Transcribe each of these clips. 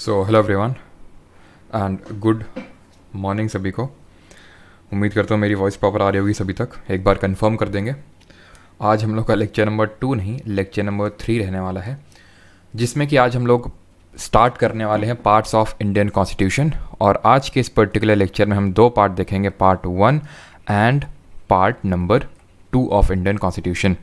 So hello everyone and good morning सभी को। उम्मीद करता हूँ मेरी वॉइस प्रॉपर आ रही होगी सभी तक। एक बार कंफर्म कर देंगे। आज हम लोग का लेक्चर नंबर 2 नहीं, लेक्चर नंबर 3 रहने वाला है, जिसमें कि आज हम लोग स्टार्ट करने वाले हैं पार्ट्स ऑफ इंडियन कॉन्स्टिट्यूशन। और आज के इस पर्टिकुलर लेक्चर में हम 2 पार्ट देखेंगे, part 1 and part number 2 of Indian constitution.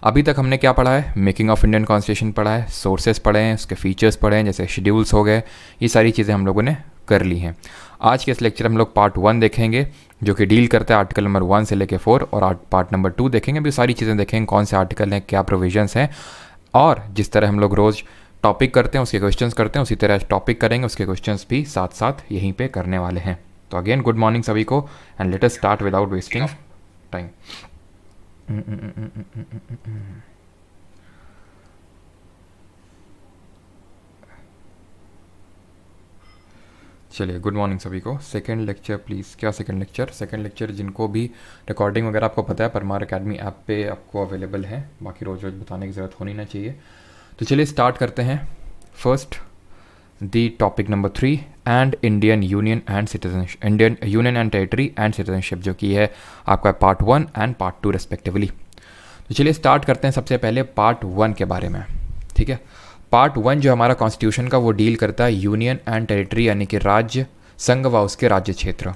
अभी तक हमने क्या पढ़ा है? मेकिंग ऑफ इंडियन कॉन्स्टिट्यूशन पढ़ा है, सोर्सेस पढ़े हैं, उसके फीचर्स पढ़े हैं, जैसे शेड्यूल्स हो गए, ये सारी चीज़ें हम लोगों ने कर ली हैं। आज के इस लेक्चर हम लोग पार्ट 1 देखेंगे, जो कि डील करता है आर्टिकल नंबर 1 से लेकर 4, और पार्ट नंबर 2 देखेंगे। भी सारी चीज़ें देखेंगे, कौन से आर्टिकल हैं, क्या प्रोविजंस हैं, और जिस तरह हम लोग रोज़ टॉपिक करते हैं उसके क्वेश्चंस करते हैं, उसी तरह टॉपिक करेंगे, उसके क्वेश्चंस भी साथ साथ यहीं पे करने वाले हैं। तो अगेन गुड मॉर्निंग सभी को, and let us start without wasting time. चलिए, गुड मॉर्निंग सभी को। Second lecture please. क्या सेकंड लेक्चर? सेकंड लेक्चर जिनको भी रिकॉर्डिंग वगैरह आपको पता है, परमार अकेडमी ऐप पे आपको अवेलेबल है, बाकी रोज़ रोज़ बताने की ज़रूरत होनी ना चाहिए। तो चलिए स्टार्ट करते हैं। First the topic number 3 and Indian union and citizenship, Indian union and territory and citizenship, जो कि है आपका पार्ट 1 एंड पार्ट 2 रेस्पेक्टिवली। तो चलिए स्टार्ट करते हैं सबसे पहले पार्ट 1 के बारे में। ठीक है, पार्ट 1 जो हमारा कॉन्स्टिट्यूशन का, वो डील करता है यूनियन एंड टेरिटरी, यानी कि राज्य, संघ व उसके राज्य क्षेत्र।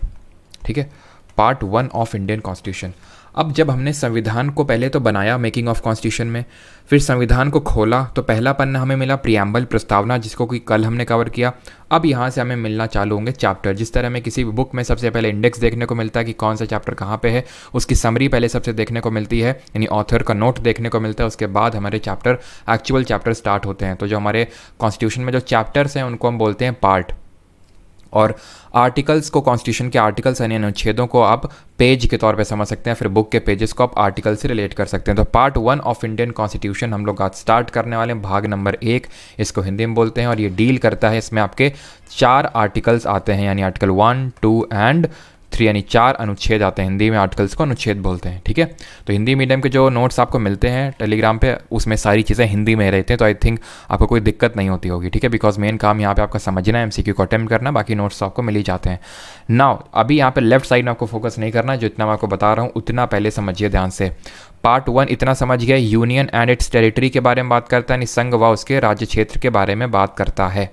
ठीक है, पार्ट 1 ऑफ इंडियन कॉन्स्टिट्यूशन। अब जब हमने संविधान को पहले तो बनाया मेकिंग ऑफ कॉन्स्टिट्यूशन में, फिर संविधान को खोला तो पहला पन्ना हमें मिला प्रियम्बल, प्रस्तावना, जिसको कि कल हमने कवर किया। अब यहाँ से हमें मिलना चालू होंगे चैप्टर। जिस तरह हमें किसी भी बुक में सबसे पहले इंडेक्स देखने को मिलता है कि कौन सा चैप्टर कहाँ पे है, उसकी समरी पहले सबसे देखने को मिलती है, यानी ऑथर का नोट देखने को मिलता है। उसके बाद हमारे चैप्टर, एक्चुअल चैप्टर स्टार्ट होते हैं। तो जो हमारे कॉन्स्टिट्यूशन में जो चैप्टर्स हैं उनको हम बोलते हैं पार्ट, और आर्टिकल्स को, कॉन्स्टिट्यूशन के आर्टिकल्स यानी अनुच्छेदों को आप पेज के तौर पे समझ सकते हैं, फिर बुक के पेजेस को आप आर्टिकल से रिलेट कर सकते हैं। तो पार्ट 1 ऑफ इंडियन कॉन्स्टिट्यूशन हम लोग आज स्टार्ट करने वाले हैं, भाग नंबर 1 इसको हिंदी में बोलते हैं, और ये डील करता है, इसमें आपके 4 आर्टिकल्स आते हैं, यानी आर्टिकल 1, 2 एंड 3, यानी 4 अनुच्छेद आते हैं। हिंदी में आर्टिकल्स को अनुच्छेद बोलते हैं। ठीक है, तो हिंदी मीडियम के जो नोट्स आपको मिलते हैं टेलीग्राम पे, उसमें सारी चीज़ें हिंदी में रहते हैं, तो आई थिंक आपको कोई दिक्कत नहीं होती होगी। ठीक है, बिकॉज मेन काम यहाँ पे आपका समझना है, एमसीक्यू को अटेम्प्ट करना, बाकी नोट्स तो आपको मिल ही जाते हैं। नाउ अभी यहाँ पे लेफ्ट साइड में आपको फोकस नहीं करना, जितना मैं आपको बता रहा हूँ उतना पहले समझिए ध्यान से। पार्ट 1 इतना समझ गया, यूनियन एंड इट्स टेरिटरी के बारे में बात करता है, यानी संघ व उसके राज्य क्षेत्र के बारे में बात करता है।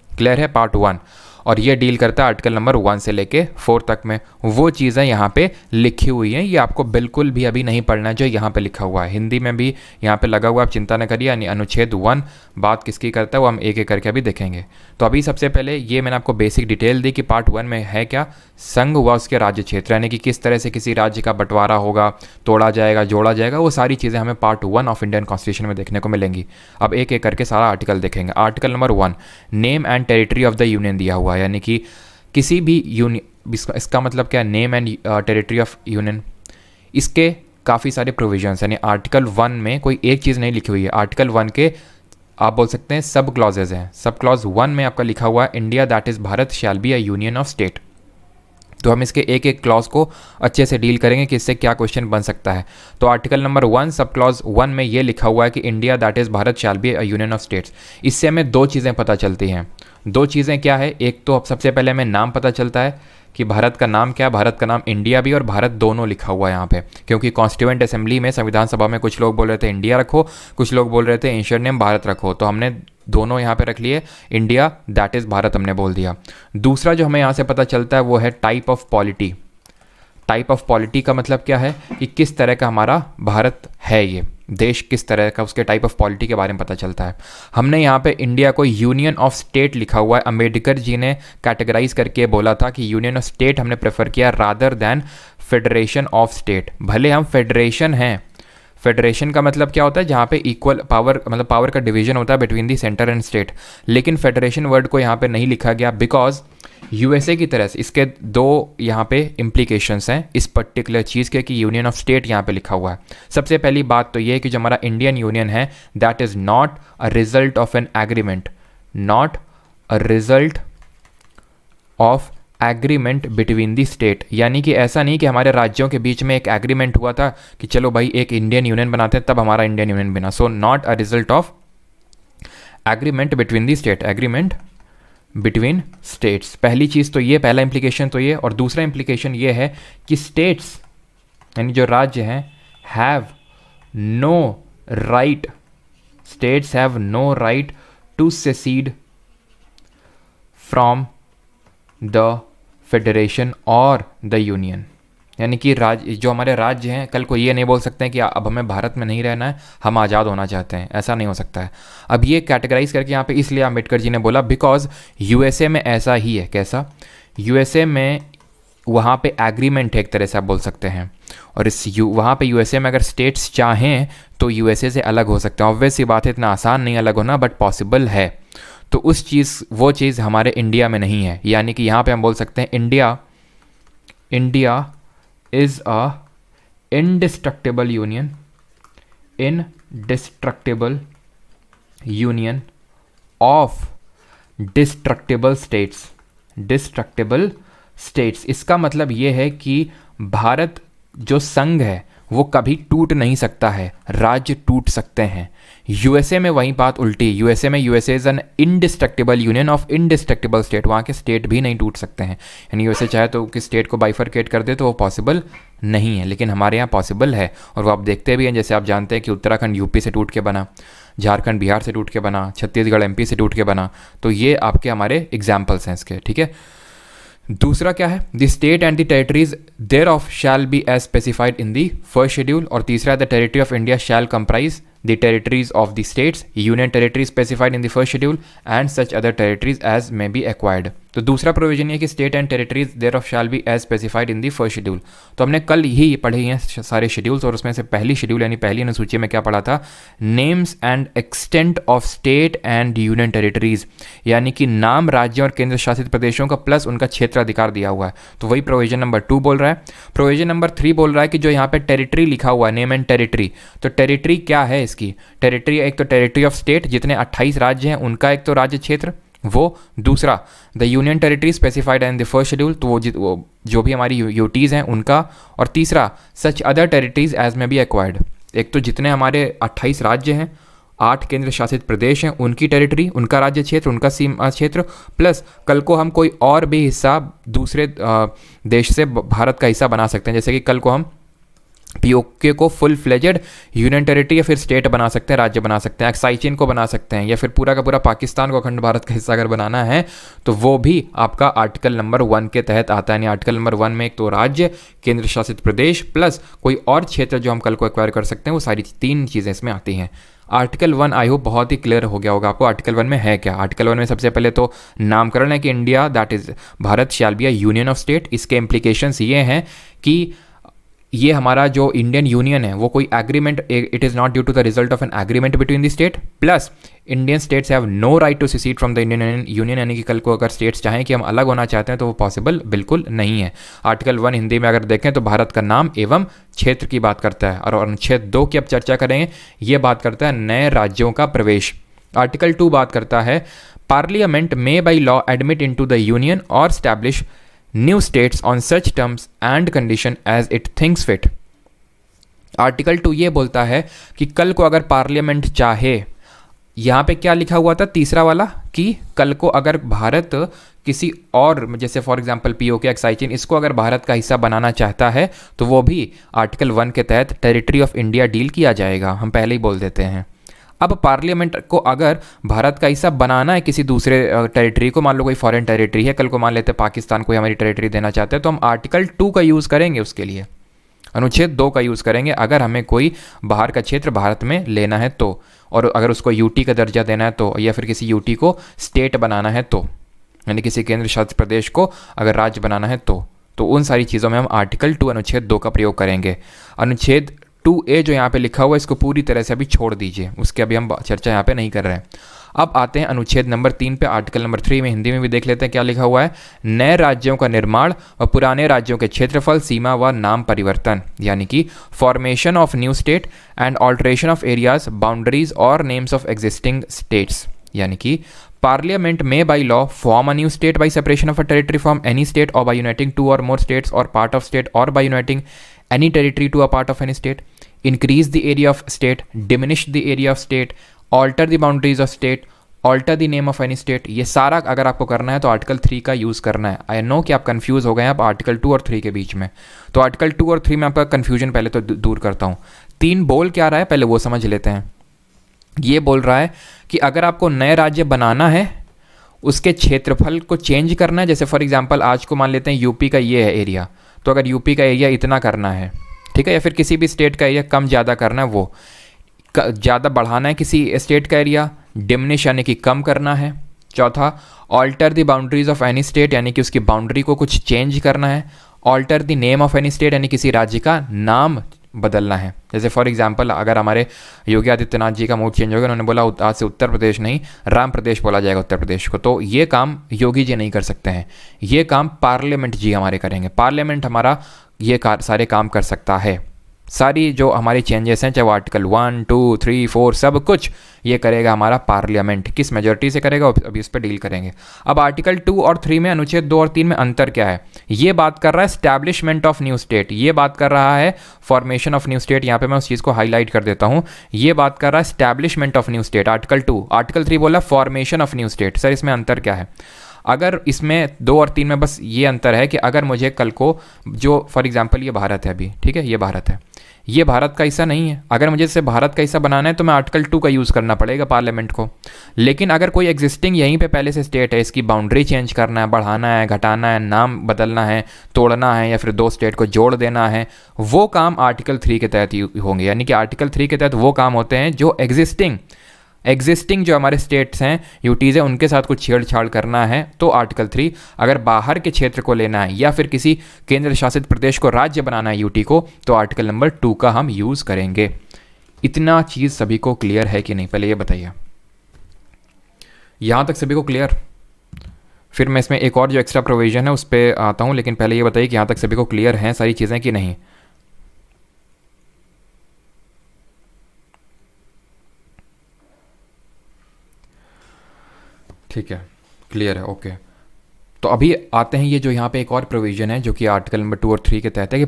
क्लियर है? पार्ट 1, और ये डील करता है आर्टिकल नंबर 1 से लेके 4 तक में। वो चीज़ें यहाँ पे लिखी हुई हैं, ये आपको बिल्कुल भी अभी नहीं पढ़ना है जो यहाँ पे लिखा हुआ है। हिंदी में भी यहाँ पे लगा हुआ, आप चिंता न करिए। यानी अनुच्छेद 1 बात किसकी करता है वो हम एक एक करके अभी देखेंगे। तो अभी सबसे पहले ये मैंने आपको बेसिक डिटेल दी कि पार्ट 1 में है क्या, संघ व उसके राज्य क्षेत्र, यानी कि किस तरह से किसी राज्य का बंटवारा होगा, तोड़ा जाएगा, जोड़ा जाएगा, वो सारी चीज़ें हमें पार्ट 1 ऑफ इंडियन कॉन्स्टिट्यूशन में देखने को मिलेंगी। अब एक एक करके सारा आर्टिकल देखेंगे। Article number 1, name and territory of the union दिया हुआ है, यानी कि किसी भी यूनियन, इसका मतलब क्या है, name and territory of union. इसके काफ़ी सारे प्रोविजंस, यानी आर्टिकल 1 में कोई एक चीज़ नहीं लिखी हुई है। आर्टिकल 1 के आप बोल सकते हैं सब क्लॉजेज हैं। सब क्लॉज 1 में आपका लिखा हुआ है, India that is Bharat shall be a union of state. तो हम इसके एक एक क्लॉज को अच्छे से डील करेंगे कि इससे क्या क्वेश्चन बन सकता है। तो आर्टिकल नंबर 1 सब क्लॉज 1 में ये लिखा हुआ है कि India that is Bharat shall be a union of states. इससे हमें 2 चीज़ें पता चलती हैं। 2 चीज़ें क्या है? एक तो सबसे पहले हमें नाम पता चलता है कि भारत का नाम क्या है। भारत का नाम इंडिया भी और भारत दोनों लिखा हुआ है यहाँ पे, क्योंकि कॉन्स्टिट्यूएंट असेंबली में, संविधान सभा में कुछ लोग बोल रहे थे इंडिया रखो, कुछ लोग बोल रहे थे एंशिएंट नेम भारत रखो, तो हमने दोनों यहाँ पे रख लिए, इंडिया दैट इज़ भारत हमने बोल दिया। दूसरा जो हमें यहाँ से पता चलता है वो है type of polity. Type of polity का मतलब क्या है कि किस तरह का हमारा भारत है, ये देश किस तरह का, उसके टाइप ऑफ पॉलिटी के बारे में पता चलता है। हमने यहाँ पे इंडिया को यूनियन ऑफ स्टेट लिखा हुआ है। अंबेडकर जी ने कैटेगराइज करके बोला था कि यूनियन ऑफ स्टेट हमने प्रेफर किया rather than federation of state. भले हम फेडरेशन हैं, फेडरेशन का मतलब क्या होता है, जहाँ पे इक्वल पावर, मतलब पावर का डिवीजन होता है between the centre and state, लेकिन फेडरेशन वर्ड को यहाँ पे नहीं लिखा गया बिकॉज यूएसए की तरह से इसके 2 यहाँ पे इम्प्लीकेशंस हैं इस पर्टिकुलर चीज़ के, कि यूनियन ऑफ स्टेट यहाँ पे लिखा हुआ है। सबसे पहली बात तो ये है कि जो हमारा इंडियन यूनियन है that is not a result of an agreement, not a result of agreement between the state, यानी कि ऐसा नहीं कि हमारे राज्यों के बीच में एक एग्रीमेंट हुआ था कि चलो भाई एक इंडियन यूनियन बनाते हैं तब हमारा इंडियन यूनियन बना। So not a result of agreement between the state, agreement between states. पहली चीज़ तो ये, पहला इम्प्लीकेशन तो ये, और दूसरा इम्प्लीकेशन ये है कि स्टेट्स यानी जो राज्य हैं have no right, states have no right to secede from the federation और द यूनियन। यानी कि राज्य, जो हमारे राज्य हैं, कल को ये नहीं बोल सकते हैं कि अब हमें भारत में नहीं रहना है, हम आज़ाद होना चाहते हैं, ऐसा नहीं हो सकता है। अब ये कैटेगराइज करके यहाँ पे इसलिए अम्बेडकर जी ने बोला बिकॉज यूएसए में ऐसा ही है। कैसा? यूएसए में वहाँ पे एग्रीमेंट है एक तरह से आप बोल सकते हैं, और वहाँ पे यूएसए में अगर स्टेट्स चाहें तो यूएसए से अलग हो सकते हैं। ऑब्वियस सी बात है, इतना आसान नहीं अलग होना, बट पॉसिबल है। तो वो चीज़ हमारे इंडिया में नहीं है। यानी कि यहाँ पे हम बोल सकते हैं India is a indestructible union of destructible states। इसका मतलब ये है कि भारत जो संघ है वो कभी टूट नहीं सकता है, राज्य टूट सकते हैं। यूएसए में वही बात उल्टी, USA is an indestructible union of indestructible state, वहाँ के स्टेट भी नहीं टूट सकते हैं। यानी यूएसए चाहे तो कि स्टेट को बाइफरकेट कर दे तो वो पॉसिबल नहीं है, लेकिन हमारे यहाँ पॉसिबल है। और वो आप देखते भी हैं, जैसे आप जानते हैं कि उत्तराखंड यूपी से टूट के बना, झारखंड बिहार से टूट के बना, छत्तीसगढ़ एमपी से टूट के बना। तो ये आपके हमारे एग्जाम्पल्स हैं इसके, ठीक है। दूसरा क्या है? The state and the territories thereof shall be as specified in the first schedule. और तीसरा, the territory of India shall comprise the territories of the states, union territories specified in the first schedule and such other territories as may be acquired। तो दूसरा provision ये कि state and territories thereof shall be as specified in the first schedule. तो हमने कल ही पढ़े हैं सारे शेड्यूल्स, और उसमें से पहली शेड्यूल यानी पहली अनुसूची में क्या पढ़ा था? Names and extent of state and union territories, यानी कि नाम राज्यों और केंद्र शासित प्रदेशों का प्लस उनका क्षेत्राधिकार दिया हुआ है। तो वही प्रोविजन नंबर 2 बोल रहा है। प्रोविजन नंबर 3 बोल रहा है कि जो यहाँ पे टेरिटरी लिखा हुआ है, नेम एंड टेरिटरी, तो टेरिटरी क्या है इसकी? टेरिटरी एक तो टेरिटरी ऑफ स्टेट, जितने 28 राज्य हैं उनका एक तो राज्य क्षेत्र वो, दूसरा the union territory specified in the first schedule, तो वो जो भी हमारी यूटीज़ हैं उनका, और तीसरा सच अदर टेरिटरीज एज में बी एक्वायर्ड, एक तो जितने हमारे 28 राज्य हैं, 8 केंद्र शासित प्रदेश हैं, उनकी टेरिटरी, उनका राज्य क्षेत्र, उनका सीमा क्षेत्र, प्लस कल को हम कोई और भी हिस्सा दूसरे देश से भारत का हिस्सा बना सकते हैं। जैसे कि कल को हम पीओके को फुल फ्लेजेड यूनियन टेरिटरी या फिर स्टेट बना सकते हैं, राज्य बना सकते हैं, एक्साइचिन को बना सकते हैं, या फिर पूरा का पूरा पाकिस्तान को अखंड भारत का हिस्सा अगर बनाना है तो वो भी आपका आर्टिकल नंबर 1 के तहत आता है। यानी आर्टिकल नंबर 1 में एक तो राज्य, केंद्र शासित प्रदेश प्लस कोई और क्षेत्र जो हम कल को एक्वायर कर सकते हैं, वो सारी 3 चीज़ें इसमें आती हैं। आर्टिकल 1 आई होप बहुत ही क्लियर हो गया होगा आपको। आर्टिकल 1 में है क्या? आर्टिकल 1 में सबसे पहले तो नामकरण है कि India that is Bharat shall be a union of state. इसके इम्प्लीकेशंस ये हैं कि ये हमारा जो इंडियन यूनियन है वो कोई agreement, it is not due to the result of an agreement between the state, plus Indian states have no right to secede from the Indian union. यानी कि कल को अगर स्टेट्स चाहें कि हम अलग होना चाहते हैं तो वो पॉसिबल बिल्कुल नहीं है। आर्टिकल 1 हिंदी में अगर देखें तो भारत का नाम एवं क्षेत्र की बात करता है, और अनुच्छेद 2 की अब चर्चा करेंगे, ये बात करता है नए राज्यों का प्रवेश। आर्टिकल 2 बात करता है parliament may by law admit into the union और establish new states on such terms and condition as it thinks fit. Article 2 ये बोलता है कि कल को अगर पार्लियामेंट चाहे, यहाँ पे क्या लिखा हुआ था तीसरा वाला, कि कल को अगर भारत किसी और, जैसे फॉर एग्जांपल पीओके, एक्साइचिन, इसको अगर भारत का हिस्सा बनाना चाहता है तो वो भी आर्टिकल 1 के तहत टेरिटरी ऑफ इंडिया डील किया जाएगा। हम पहले ही बोल देते हैं। अब पार्लियामेंट को अगर भारत का हिस्सा बनाना है किसी दूसरे टेरिटरी को, मान लो कोई फॉरेन टेरिटरी है, कल को मान लेते हैं पाकिस्तान को हमारी टेरिटरी देना चाहते हैं, तो हम आर्टिकल 2 का यूज़ करेंगे उसके लिए, अनुच्छेद 2 का यूज़ करेंगे अगर हमें कोई बाहर का क्षेत्र भारत में लेना है तो, और अगर उसको यूटी का दर्जा देना है तो, या फिर किसी यूटी को स्टेट बनाना है तो, यानी किसी केंद्र शासित प्रदेश को अगर राज्य बनाना है तो उन सारी चीज़ों में हम आर्टिकल 2 अनुच्छेद 2 का प्रयोग करेंगे। अनुच्छेद 2A जो यहाँ पे लिखा हुआ है इसको पूरी तरह से अभी छोड़ दीजिए, उसके अभी हम चर्चा यहाँ पे नहीं कर रहे हैं। अब आते हैं अनुच्छेद नंबर 3 पे। आर्टिकल नंबर 3 में हिंदी में भी देख लेते हैं क्या लिखा हुआ है। नए राज्यों का निर्माण और पुराने राज्यों के क्षेत्रफल, सीमा व नाम परिवर्तन, यानी कि formation of new state and alteration of areas, boundaries और नेम्स ऑफ एग्जिस्टिंग स्टेट्स। यानी कि पार्लियामेंट में by law form a new state by separation of a territory from any state और by uniting 2 or more states or part of state or by uniting any territory to a part of any state, increase the area of state, diminish the area of state, alter the boundaries of state, alter the name of any state, ये सारा अगर आपको करना है तो article 3 का use करना है। आई नो कि आप कंफ्यूज हो गए हैं आप आर्टिकल 2 और 3 के बीच में, तो आर्टिकल 2 और 3 में आपका कन्फ्यूजन पहले तो दूर करता हूँ। 3 बोल क्या रहा है पहले वो समझ लेते हैं। ये बोल रहा है कि अगर आपको नए राज्य बनाना है, उसके क्षेत्रफल को चेंज करना है, जैसे फॉर एग्जांपल आज को मान लेते हैं यूपी का ये है एरिया, तो अगर यूपी का एरिया इतना करना है, ठीक है, या फिर किसी भी स्टेट का एरिया कम ज़्यादा करना है, वो ज़्यादा बढ़ाना है किसी स्टेट का एरिया, डिमिनिश यानी कि कम करना है। चौथा, alter the boundaries of any state, यानी कि उसकी बाउंड्री को कुछ चेंज करना है। Alter the name of any state, यानी किसी राज्य का नाम बदलना है। जैसे फॉर एग्जांपल अगर हमारे योगी आदित्यनाथ जी का मूड चेंज हो गया, उन्होंने बोला आज से उत्तर प्रदेश नहीं राम प्रदेश बोला जाएगा उत्तर प्रदेश को, तो ये काम योगी जी नहीं कर सकते हैं, ये काम पार्लियामेंट जी हमारे करेंगे। पार्लियामेंट हमारा ये सारे काम कर सकता है। सारी जो हमारी चेंजेस हैं, चाहे वो आर्टिकल 1, 2, 3, 4 सब कुछ ये करेगा हमारा पार्लियामेंट। किस मेजॉरिटी से करेगा अभी इस पर डील करेंगे। अब आर्टिकल 2 और 3 में, अनुच्छेद 2 और 3 में अंतर क्या है? ये बात कर रहा है स्टैब्लिशमेंट ऑफ न्यू स्टेट, ये बात कर रहा है फॉर्मेशन ऑफ न्यू स्टेट। यहाँ पे मैं उस चीज़ को हाईलाइट कर देता हूँ, ये बात कर रहा है establishment of new state article 2। Article 3 बोला formation of new state. Sir इसमें अंतर क्या है? अगर इसमें 2 और 3 में बस ये अंतर है कि अगर मुझे कल को जो फॉर एग्जांपल ये भारत है अभी, ठीक है, ये भारत है, ये भारत का हिस्सा नहीं है, अगर मुझे इसे भारत का हिस्सा बनाना है तो मैं आर्टिकल 2 का यूज़ करना पड़ेगा पार्लियामेंट को। लेकिन अगर कोई एग्जिस्टिंग यहीं पे पहले से स्टेट है, इसकी बाउंड्री चेंज करना है, बढ़ाना है, घटाना है, नाम बदलना है, तोड़ना है, या फिर 2 स्टेट को जोड़ देना है, वो काम आर्टिकल 3 के तहत होंगे। यानी कि आर्टिकल 3 के तहत वो काम होते हैं जो एग्जिस्टिंग जो हमारे स्टेट्स हैं, यूटीज़ हैं, उनके साथ कुछ छेड़छाड़ करना है तो आर्टिकल 3। अगर बाहर के क्षेत्र को लेना है या फिर किसी केंद्र शासित प्रदेश को राज्य बनाना है यूटी को, तो आर्टिकल नंबर 2 का हम यूज़ करेंगे। इतना चीज़ सभी को क्लियर है कि नहीं, पहले ये बताइए। यहाँ तक सभी को क्लियर? फिर मैं इसमें एक और जो एक्स्ट्रा प्रोविज़न है उस पर आता हूँ, लेकिन पहले ये बताइए कि यहाँ तक सभी को क्लियर हैं सारी चीज़ें कि नहीं। ठीक है, क्लियर है, ओके। तो अभी आते हैं ये जो यहाँ पे एक और प्रोविजन है जो कि आर्टिकल नंबर 2 और 3 के तहत है कि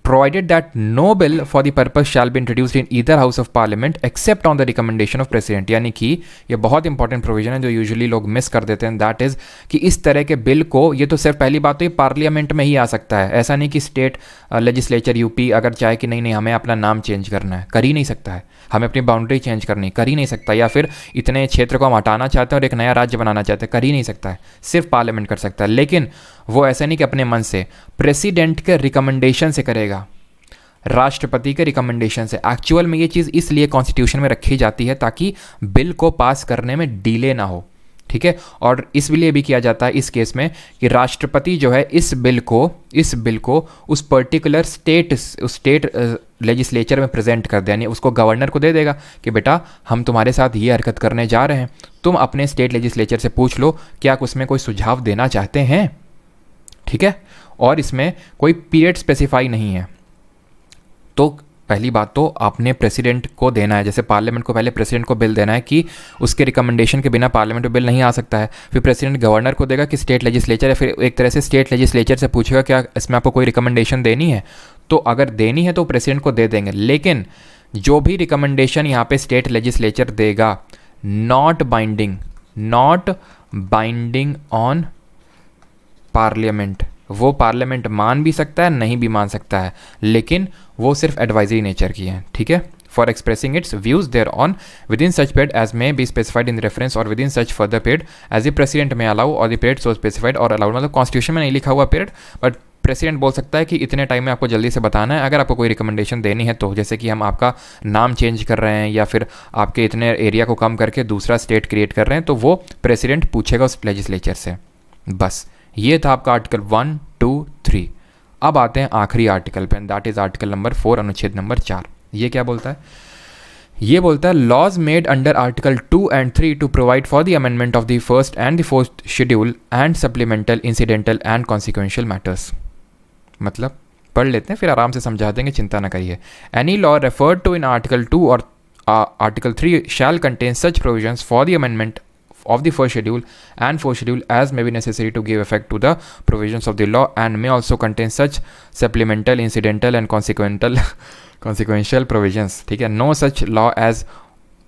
provided that no bill for the purpose shall be introduced in either house of parliament except on the recommendation of president. यानी कि ये बहुत इंपॉर्टेंट प्रोविजन है जो यूजुअली लोग मिस कर देते हैं। दैट इज़ कि इस तरह के बिल को, ये तो सिर्फ पहली बात तो ये पार्लियामेंट में ही आ सकता है, ऐसा नहीं कि स्टेट लेजिस्लेचर यूपी अगर चाहे कि नहीं हमें अपना नाम चेंज करना है, कर ही नहीं सकता है, हमें अपनी बाउंड्री चेंज करनी कर ही नहीं सकता, या फिर इतने क्षेत्र को हम हटाना चाहते हैं और एक नया राज्य बनाना चाहते हैं, कर ही नहीं सकता है, सिर्फ पार्लियामेंट कर सकता है। लेकिन वो ऐसा नहीं कि अपने मन से, प्रेसिडेंट के रिकमेंडेशन से करेगा, राष्ट्रपति के रिकमेंडेशन से। एक्चुअल में ये चीज़ इसलिए कॉन्स्टिट्यूशन में रखी जाती है ताकि बिल को पास करने में डिले ना हो, ठीक है। और इसलिए भी किया जाता है इस केस में कि राष्ट्रपति जो है इस बिल को उस पर्टिकुलर स्टेट लेजिस्लेचर में प्रेजेंट कर दे, यानी उसको गवर्नर को दे देगा कि बेटा हम तुम्हारे साथ ये हरकत करने जा रहे हैं, तुम अपने स्टेट लेजिस्लेचर से पूछ लो क्या उसमें कोई सुझाव देना चाहते हैं, ठीक है। और इसमें कोई पीरियड स्पेसिफाई नहीं है। तो पहली बात तो आपने प्रेसिडेंट को देना है, जैसे पार्लियामेंट को पहले प्रेसिडेंट को बिल देना है कि उसके रिकमेंडेशन के बिना पार्लियामेंट में बिल नहीं आ सकता है। फिर प्रेसिडेंट गवर्नर को देगा कि स्टेट लेजिस्लेचर है, फिर एक तरह से स्टेट लेजिस्लेचर से पूछेगा क्या इसमें आपको कोई रिकमेंडेशन देनी है, तो अगर देनी है तो प्रेसिडेंट को दे देंगे। लेकिन जो भी रिकमेंडेशन यहाँ पे स्टेट लेजिस्लेचर देगा, नॉट बाइंडिंग ऑन पार्लियामेंट, वो पार्लियामेंट मान भी सकता है नहीं भी मान सकता है, लेकिन वो सिर्फ एडवाइजरी नेचर की है, ठीक है। For expressing its views thereon within such period as may be specified in reference or within such further period as the President may allow or the period so specified or allowed. मतलब Constitution में नहीं लिखा हुआ period, but president बोल सकता है कि इतने टाइम में आपको जल्दी से बताना है। अगर आपको कोई रिकमेंडेशन देनी है तो, जैसे कि हम आपका नाम चेंज कर रहे हैं या फिर आपके इतने एरिया को कम करके दूसरा स्टेट क्रिएट कर रहे हैं, तो वो प्रेसिडेंट पूछेगा उस लेजिस्लेचर से। बस ये था आपका आर्टिकल 1, 2, 3। अब आते हैं आखिरी आर्टिकल पे, दैट इज आर्टिकल नंबर 4 अनुच्छेद नंबर 4। ये क्या बोलता है? ये बोलता है laws made under article 2 and 3 to provide for the amendment of the first and the fourth schedule and supplemental incidental and consequential matters. मतलब पढ़ लेते हैं फिर आराम से समझा देंगे, चिंता ना करिए। Any law referred to in article 2 और article 3 shall contain such provisions for the amendment of the first schedule and fourth schedule as may be necessary to give effect to the provisions of the law and may also contain such supplemental incidental and consequential provisions, ठीक है। no such law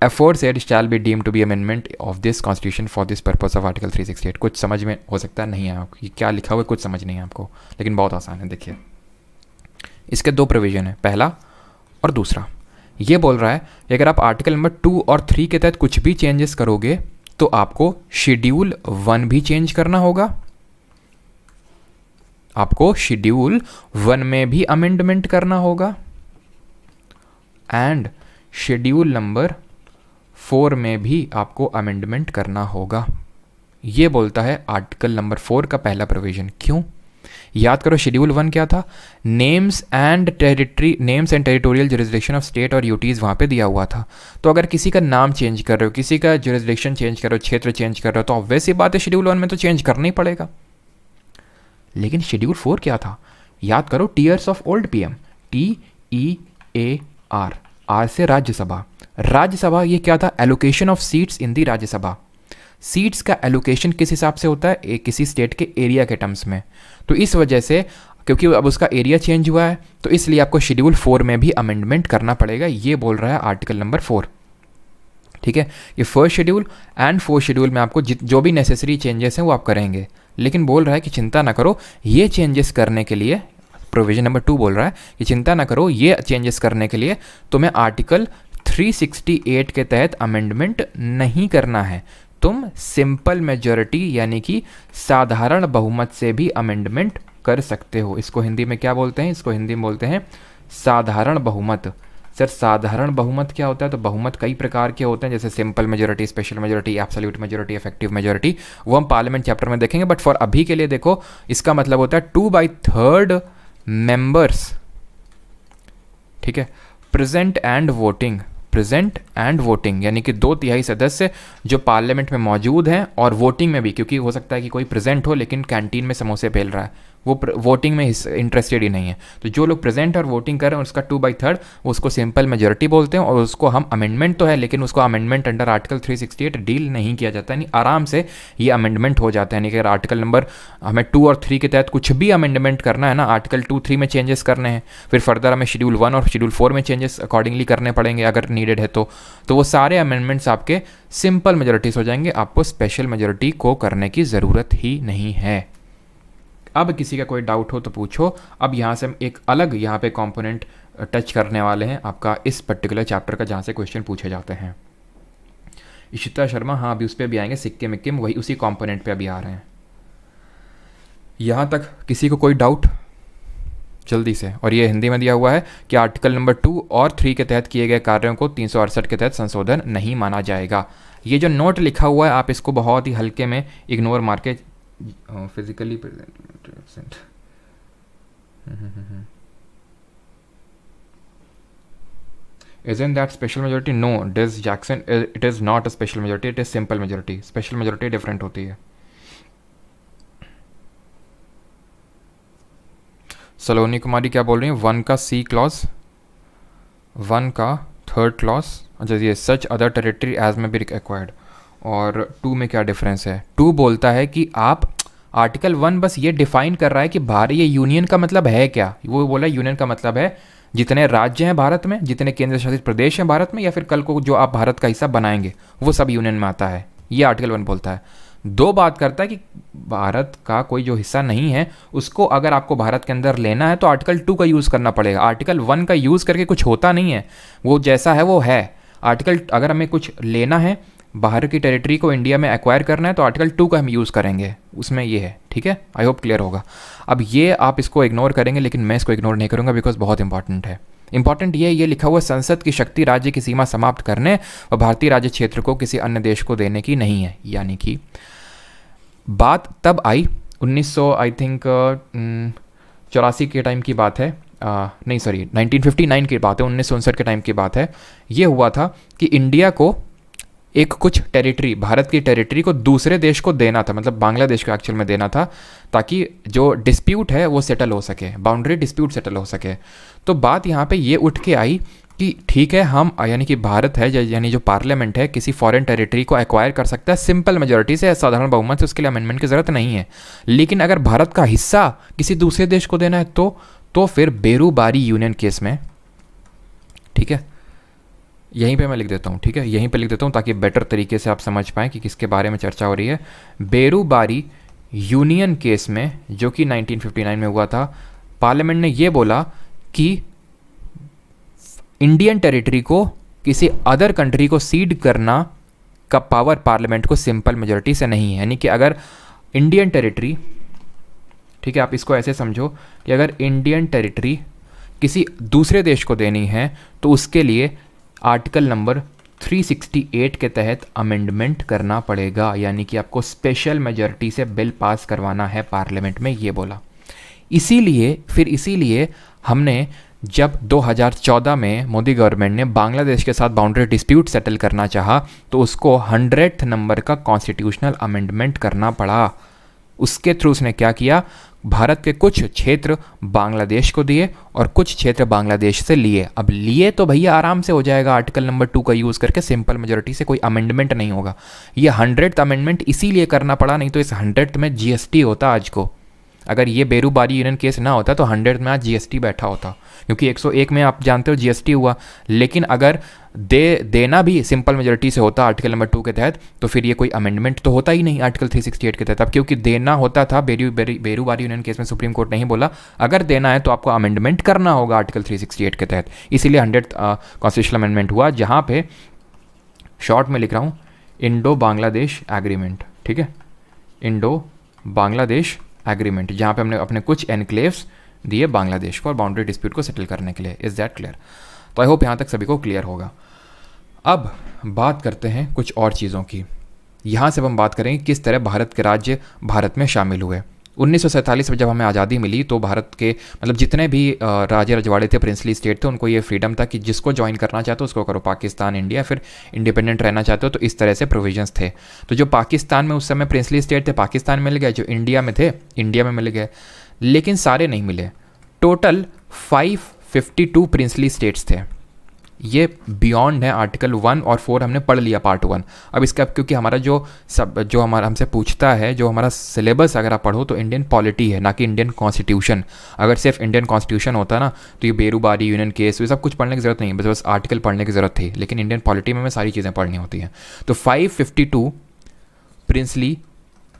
aforesaid shall be deemed to be amendment of this constitution for this purpose of article 368। कुछ समझ में हो सकता है नहीं है आपको, ये क्या लिखा हुआ है कुछ समझ नहीं है आपको, लेकिन बहुत आसान है। देखिए इसके दो प्रोविज़न है, पहला और दूसरा। ये बोल रहा है कि अगर आप आर्टिकल नंबर 2 और 3 के तहत कुछ भी चेंजेस करोगे तो आपको शेड्यूल 1 भी चेंज करना होगा, आपको शेड्यूल 1 में भी अमेंडमेंट करना होगा, एंड शेड्यूल नंबर 4 में भी आपको अमेंडमेंट करना होगा। ये बोलता है आर्टिकल नंबर 4 का पहला प्रोविजन। क्यों? याद करो शेड्यूल 1 क्या था? Names and territorial jurisdiction of state और यूटीज़ वहाँ पे दिया हुआ था। तो अगर किसी का नाम चेंज कर रहे हो, किसी का जुरिसडिक्शन चेंज कर रहे हो, क्षेत्र चेंज कर रहे हो, तो ऑब्वियस ही बात है शेड्यूल 1 में तो चेंज करना ही पड़ेगा। लेकिन शेड्यूल 4 क्या था? याद करो, tears of old PM, TEAR, R से राज्यसभा। राज्यसभा ये क्या था? Allocation of seats in the Rajya Sabha. Seats का एलोकेशन किस हिसाब से होता है? किसी स्टेट के एरिया के टर्म्स में। तो इस वजह से क्योंकि अब उसका एरिया चेंज हुआ है तो इसलिए आपको शेड्यूल 4 में भी अमेंडमेंट करना पड़ेगा। ये बोल रहा है आर्टिकल नंबर 4। ठीक है, ये first schedule and fourth schedule में आपको जो भी नेसेसरी चेंजेस हैं वो आप करेंगे। लेकिन बोल रहा है कि चिंता ना करो, ये चेंजेस करने के लिए प्रोविजन नंबर 2 बोल रहा है कि चिंता ना करो, ये चेंजेस करने के लिए तुम्हें आर्टिकल 368 के तहत अमेंडमेंट नहीं करना है। तुम सिंपल मेजॉरिटी यानी कि साधारण बहुमत से भी अमेंडमेंट कर सकते हो। इसको हिंदी में क्या बोलते हैं? इसको हिंदी में बोलते हैं साधारण बहुमत। सर साधारण बहुमत क्या होता है? तो बहुमत कई प्रकार के होते हैं, जैसे simple majority, special majority, absolute majority, effective majority, वो हम पार्लियामेंट चैप्टर में देखेंगे। बट फॉर अभी के लिए देखो, इसका मतलब होता है 2/3 मेंबर्स, ठीक है, present and voting. Present and voting यानी कि 2/3 सदस्य जो पार्लियामेंट में मौजूद हैं और वोटिंग में भी, क्योंकि हो सकता है कि कोई प्रेजेंट हो लेकिन कैंटीन में समोसे बेल रहा है, वो वोटिंग में इंटरेस्टेड ही नहीं है। तो जो लोग प्रेजेंट और वोटिंग कर रहे हैं उसका 2/3 उसको सिंपल मेजॉरिटी बोलते हैं। और उसको हम अमेंडमेंट तो है लेकिन उसको अमेंडमेंट अंडर आर्टिकल 368 डील नहीं किया जाता, यानी आराम से ये अमेंडमेंट हो जाता है। यानी कि अगर आर्टिकल नंबर हमें 2 और 3 के तहत कुछ भी अमेंडमेंट करना है ना, आर्टिकल 2, 3 में चेंजेस करने हैं, फिर फर्दर हमें शेड्यूल 1 और शेड्यूल 4 में चेंजेस अकॉर्डिंगली करने पड़ेंगे अगर नीडेड है तो वो सारे अमेंडमेंट्स आपके सिंपल मेजॉरिटीज हो जाएंगे। आपको स्पेशल मेजॉरिटी को करने की ज़रूरत ही नहीं है। अब किसी का कोई डाउट हो तो पूछो। अब यहाँ से हम एक अलग यहाँ पे कंपोनेंट टच करने वाले हैं आपका इस पर्टिकुलर चैप्टर का, जहाँ से क्वेश्चन पूछे जाते हैं। इशिता शर्मा, हाँ अभी उस पर भी आएंगे, सिक्के मिक्किम वही उसी कंपोनेंट पे अभी आ रहे हैं। यहाँ तक किसी को कोई डाउट? जल्दी से। और ये हिंदी में दिया हुआ है कि आर्टिकल नंबर 2 और 3 के तहत किए गए कार्यों को 368 के तहत संशोधन नहीं माना जाएगा। ये जो नोट लिखा हुआ है आप इसको बहुत ही हल्के में इग्नोर मार के physically present Isn't that special majority? No, Des Jackson, it is not a special majority, it is simple majority. Special majority different होती है। सलोनी कुमारी क्या बोल रही हैं? 1 का C क्लॉज, 1 का 3rd क्लॉज, अच्छा ये सच अदर टेरिटरी एज में बी एक्वायर्ड। और 2 में क्या डिफरेंस है? 2 बोलता है कि आप आर्टिकल 1 बस ये डिफाइन कर रहा है कि भारतीय यूनियन का मतलब है क्या। वो बोला यूनियन का मतलब है जितने राज्य हैं भारत में, जितने केंद्र शासित प्रदेश हैं भारत में, या फिर कल को जो आप भारत का हिस्सा बनाएंगे वो सब यूनियन में आता है। ये आर्टिकल 1 बोलता है। 2 बात करता है कि भारत का कोई जो हिस्सा नहीं है उसको अगर आपको भारत के अंदर लेना है तो आर्टिकल 2 का यूज़ करना पड़ेगा। आर्टिकल 1 का यूज़ करके कुछ होता नहीं है, वो जैसा है वो है। आर्टिकल अगर हमें कुछ लेना है, बाहर की टेरिटरी को इंडिया में एक्वायर करना है तो आर्टिकल 2 का हम यूज़ करेंगे, उसमें ये है। ठीक है, आई होप क्लियर होगा। अब ये आप इसको इग्नोर करेंगे लेकिन मैं इसको इग्नोर नहीं करूँगा बिकॉज बहुत इंपॉर्टेंट है। इंपॉर्टेंट ये लिखा हुआ संसद की शक्ति राज्य की सीमा समाप्त करने और भारतीय राज्य क्षेत्र को किसी अन्य देश को देने की नहीं है। यानी कि बात तब आई 1900 आई थिंक 84 के टाइम की बात है, नहीं सॉरी 1959 की बात है, 1959 के टाइम की बात है। ये हुआ था कि इंडिया को एक कुछ टेरिटरी, भारत की टेरिटरी को दूसरे देश को देना था, मतलब बांग्लादेश को एक्चुअल में देना था, ताकि जो डिस्प्यूट है वो सेटल हो सके, बाउंड्री डिस्प्यूट सेटल हो सके। तो बात यहाँ पे ये उठ के आई कि ठीक है हम, यानी कि भारत है यानी जो पार्लियामेंट है किसी फॉरेन टेरिटरी को एक्वायर कर सकता है सिंपल मेजॉरिटी से, साधारण बहुमत से, उसके लिए अमेंडमेंट की ज़रूरत नहीं है। लेकिन अगर भारत का हिस्सा किसी दूसरे देश को देना है तो फिर बेरूबारी यूनियन केस में, ठीक है, यहीं पे मैं लिख देता हूँ, ठीक है, यहीं पे लिख देता हूँ ताकि बेटर तरीके से आप समझ पाएँ कि किसके बारे में चर्चा हो रही है। बेरूबारी यूनियन केस में, जो कि 1959 में हुआ था, पार्लियामेंट ने ये बोला कि इंडियन टेरिटरी को किसी अदर कंट्री को सीड करना का पावर पार्लियामेंट को सिंपल मेजोरिटी से नहीं है। यानी कि अगर इंडियन टेरिटरी, ठीक है, आप इसको ऐसे समझो कि अगर इंडियन टेरिटरी किसी दूसरे देश को देनी है तो उसके लिए आर्टिकल नंबर 368 के तहत अमेंडमेंट करना पड़ेगा, यानी कि आपको स्पेशल मेजॉरिटी से बिल पास करवाना है पार्लियामेंट में, ये बोला। इसीलिए हमने जब 2014 में मोदी गवर्नमेंट ने बांग्लादेश के साथ बाउंड्री डिस्प्यूट सेटल करना चाहा तो उसको 100th नंबर का कॉन्स्टिट्यूशनल अमेंडमेंट करना पड़ा। उसके थ्रू उसने क्या किया, भारत के कुछ क्षेत्र बांग्लादेश को दिए और कुछ क्षेत्र बांग्लादेश से लिए। अब लिए तो भैया आराम से हो जाएगा, आर्टिकल नंबर 2 का यूज़ करके सिंपल मेजोरिटी से, कोई अमेंडमेंट नहीं होगा। ये 100th अमेंडमेंट इसीलिए करना पड़ा, नहीं तो इस 100th में जीएसटी होता आज को। अगर ये बेरूबारी यूनियन केस ना होता तो 100th में आज जीएसटी बैठा होता, क्योंकि 101 में आप जानते हो जीएसटी हुआ। लेकिन अगर देना भी सिंपल मेजोरिटी से होता आर्टिकल नंबर 2 के तहत, तो फिर ये कोई अमेंडमेंट तो होता ही नहीं आर्टिकल 368 के तहत। अब क्योंकि देना होता था, बेरूबारी यूनियन केस में सुप्रीम कोर्ट नहीं बोला अगर देना है तो आपको अमेंडमेंट करना होगा आर्टिकल 368 के तहत, इसीलिए 100th कॉन्स्टिट्यूशनल अमेंडमेंट हुआ, जहाँ पे शॉर्ट में लिख रहा हूँ इंडो बांग्लादेश एग्रीमेंट, ठीक है, इंडो बांग्लादेश एग्रीमेंट, जहाँ पे हमने अपने कुछ एनक्लेव्स दिए बांग्लादेश को और बाउंड्री डिस्प्यूट को सेटल करने के लिए। Is that clear? तो आई होप यहाँ तक सभी को क्लियर होगा। अब बात करते हैं कुछ और चीज़ों की। यहाँ से हम बात करेंगे किस तरह भारत के राज्य भारत में शामिल हुए। 1947 में जब हमें आज़ादी मिली तो भारत के मतलब जितने भी राज्य रजवाड़े थे, प्रिंसली स्टेट थे, उनको ये फ्रीडम था कि जिसको ज्वाइन करना चाहते हो उसको करो, पाकिस्तान, इंडिया, फिर इंडिपेंडेंट रहना चाहते हो तो इस तरह से प्रोविजंस थे। तो जो पाकिस्तान में उस समय प्रिंसली स्टेट थे पाकिस्तान मिल गए, जो इंडिया में थे इंडिया में मिल गए, लेकिन सारे नहीं मिले। टोटल 552 प्रिंसली स्टेट्स थे। ये बियॉन्ड है आर्टिकल 1 और 4 हमने पढ़ लिया पार्ट 1। अब इसका क्योंकि हमारा जो हमारा हमसे पूछता है, जो हमारा सिलेबस अगर आप पढ़ो तो इंडियन पॉलिटी है ना कि इंडियन कॉन्स्टिट्यूशन। अगर सिर्फ इंडियन कॉन्स्टिट्यूशन होता ना तो ये बेरूबारी यूनियन केस ये सब कुछ पढ़ने की ज़रूरत नहीं, बस आर्टिकल पढ़ने की ज़रूरत थी, लेकिन इंडियन पॉलिटी में सारी चीज़ें पढ़नी होती हैं। तो 552 प्रिंसली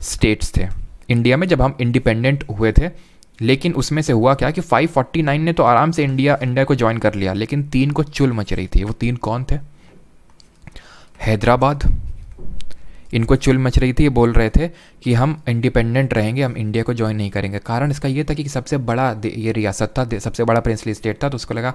स्टेट्स थे इंडिया में जब हम इंडिपेंडेंट हुए थे। लेकिन उसमें से हुआ क्या कि 549 ने तो आराम से इंडिया को ज्वाइन कर लिया, लेकिन 3 को चुल मच रही थी। वो 3 कौन थे? हैदराबाद, इनको चुल मच रही थी, ये बोल रहे थे कि हम इंडिपेंडेंट रहेंगे, हम इंडिया को ज्वाइन नहीं करेंगे। कारण इसका ये था कि सबसे बड़ा ये रियासत था, सबसे बड़ा प्रिंसली स्टेट था, तो उसको लगा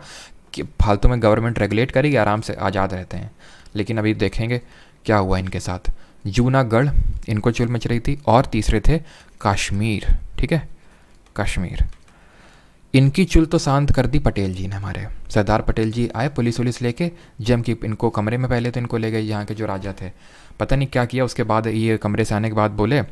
कि फालतू में गवर्नमेंट रेगुलेट करेगी, आराम से आज़ाद रहते हैं। लेकिन अभी देखेंगे क्या हुआ इनके साथ। जूनागढ़, इनको चुल मच रही थी, और तीसरे थे कश्मीर, ठीक है, कश्मीर। इनकी चुल तो शांत कर दी पटेल जी ने, हमारे सरदार पटेल जी आए पुलिस लेके, जम की इनको कमरे में पहले तो इनको ले गए यहाँ के जो राजा थे, पता नहीं क्या किया। उसके बाद ये कमरे से आने के बाद बोले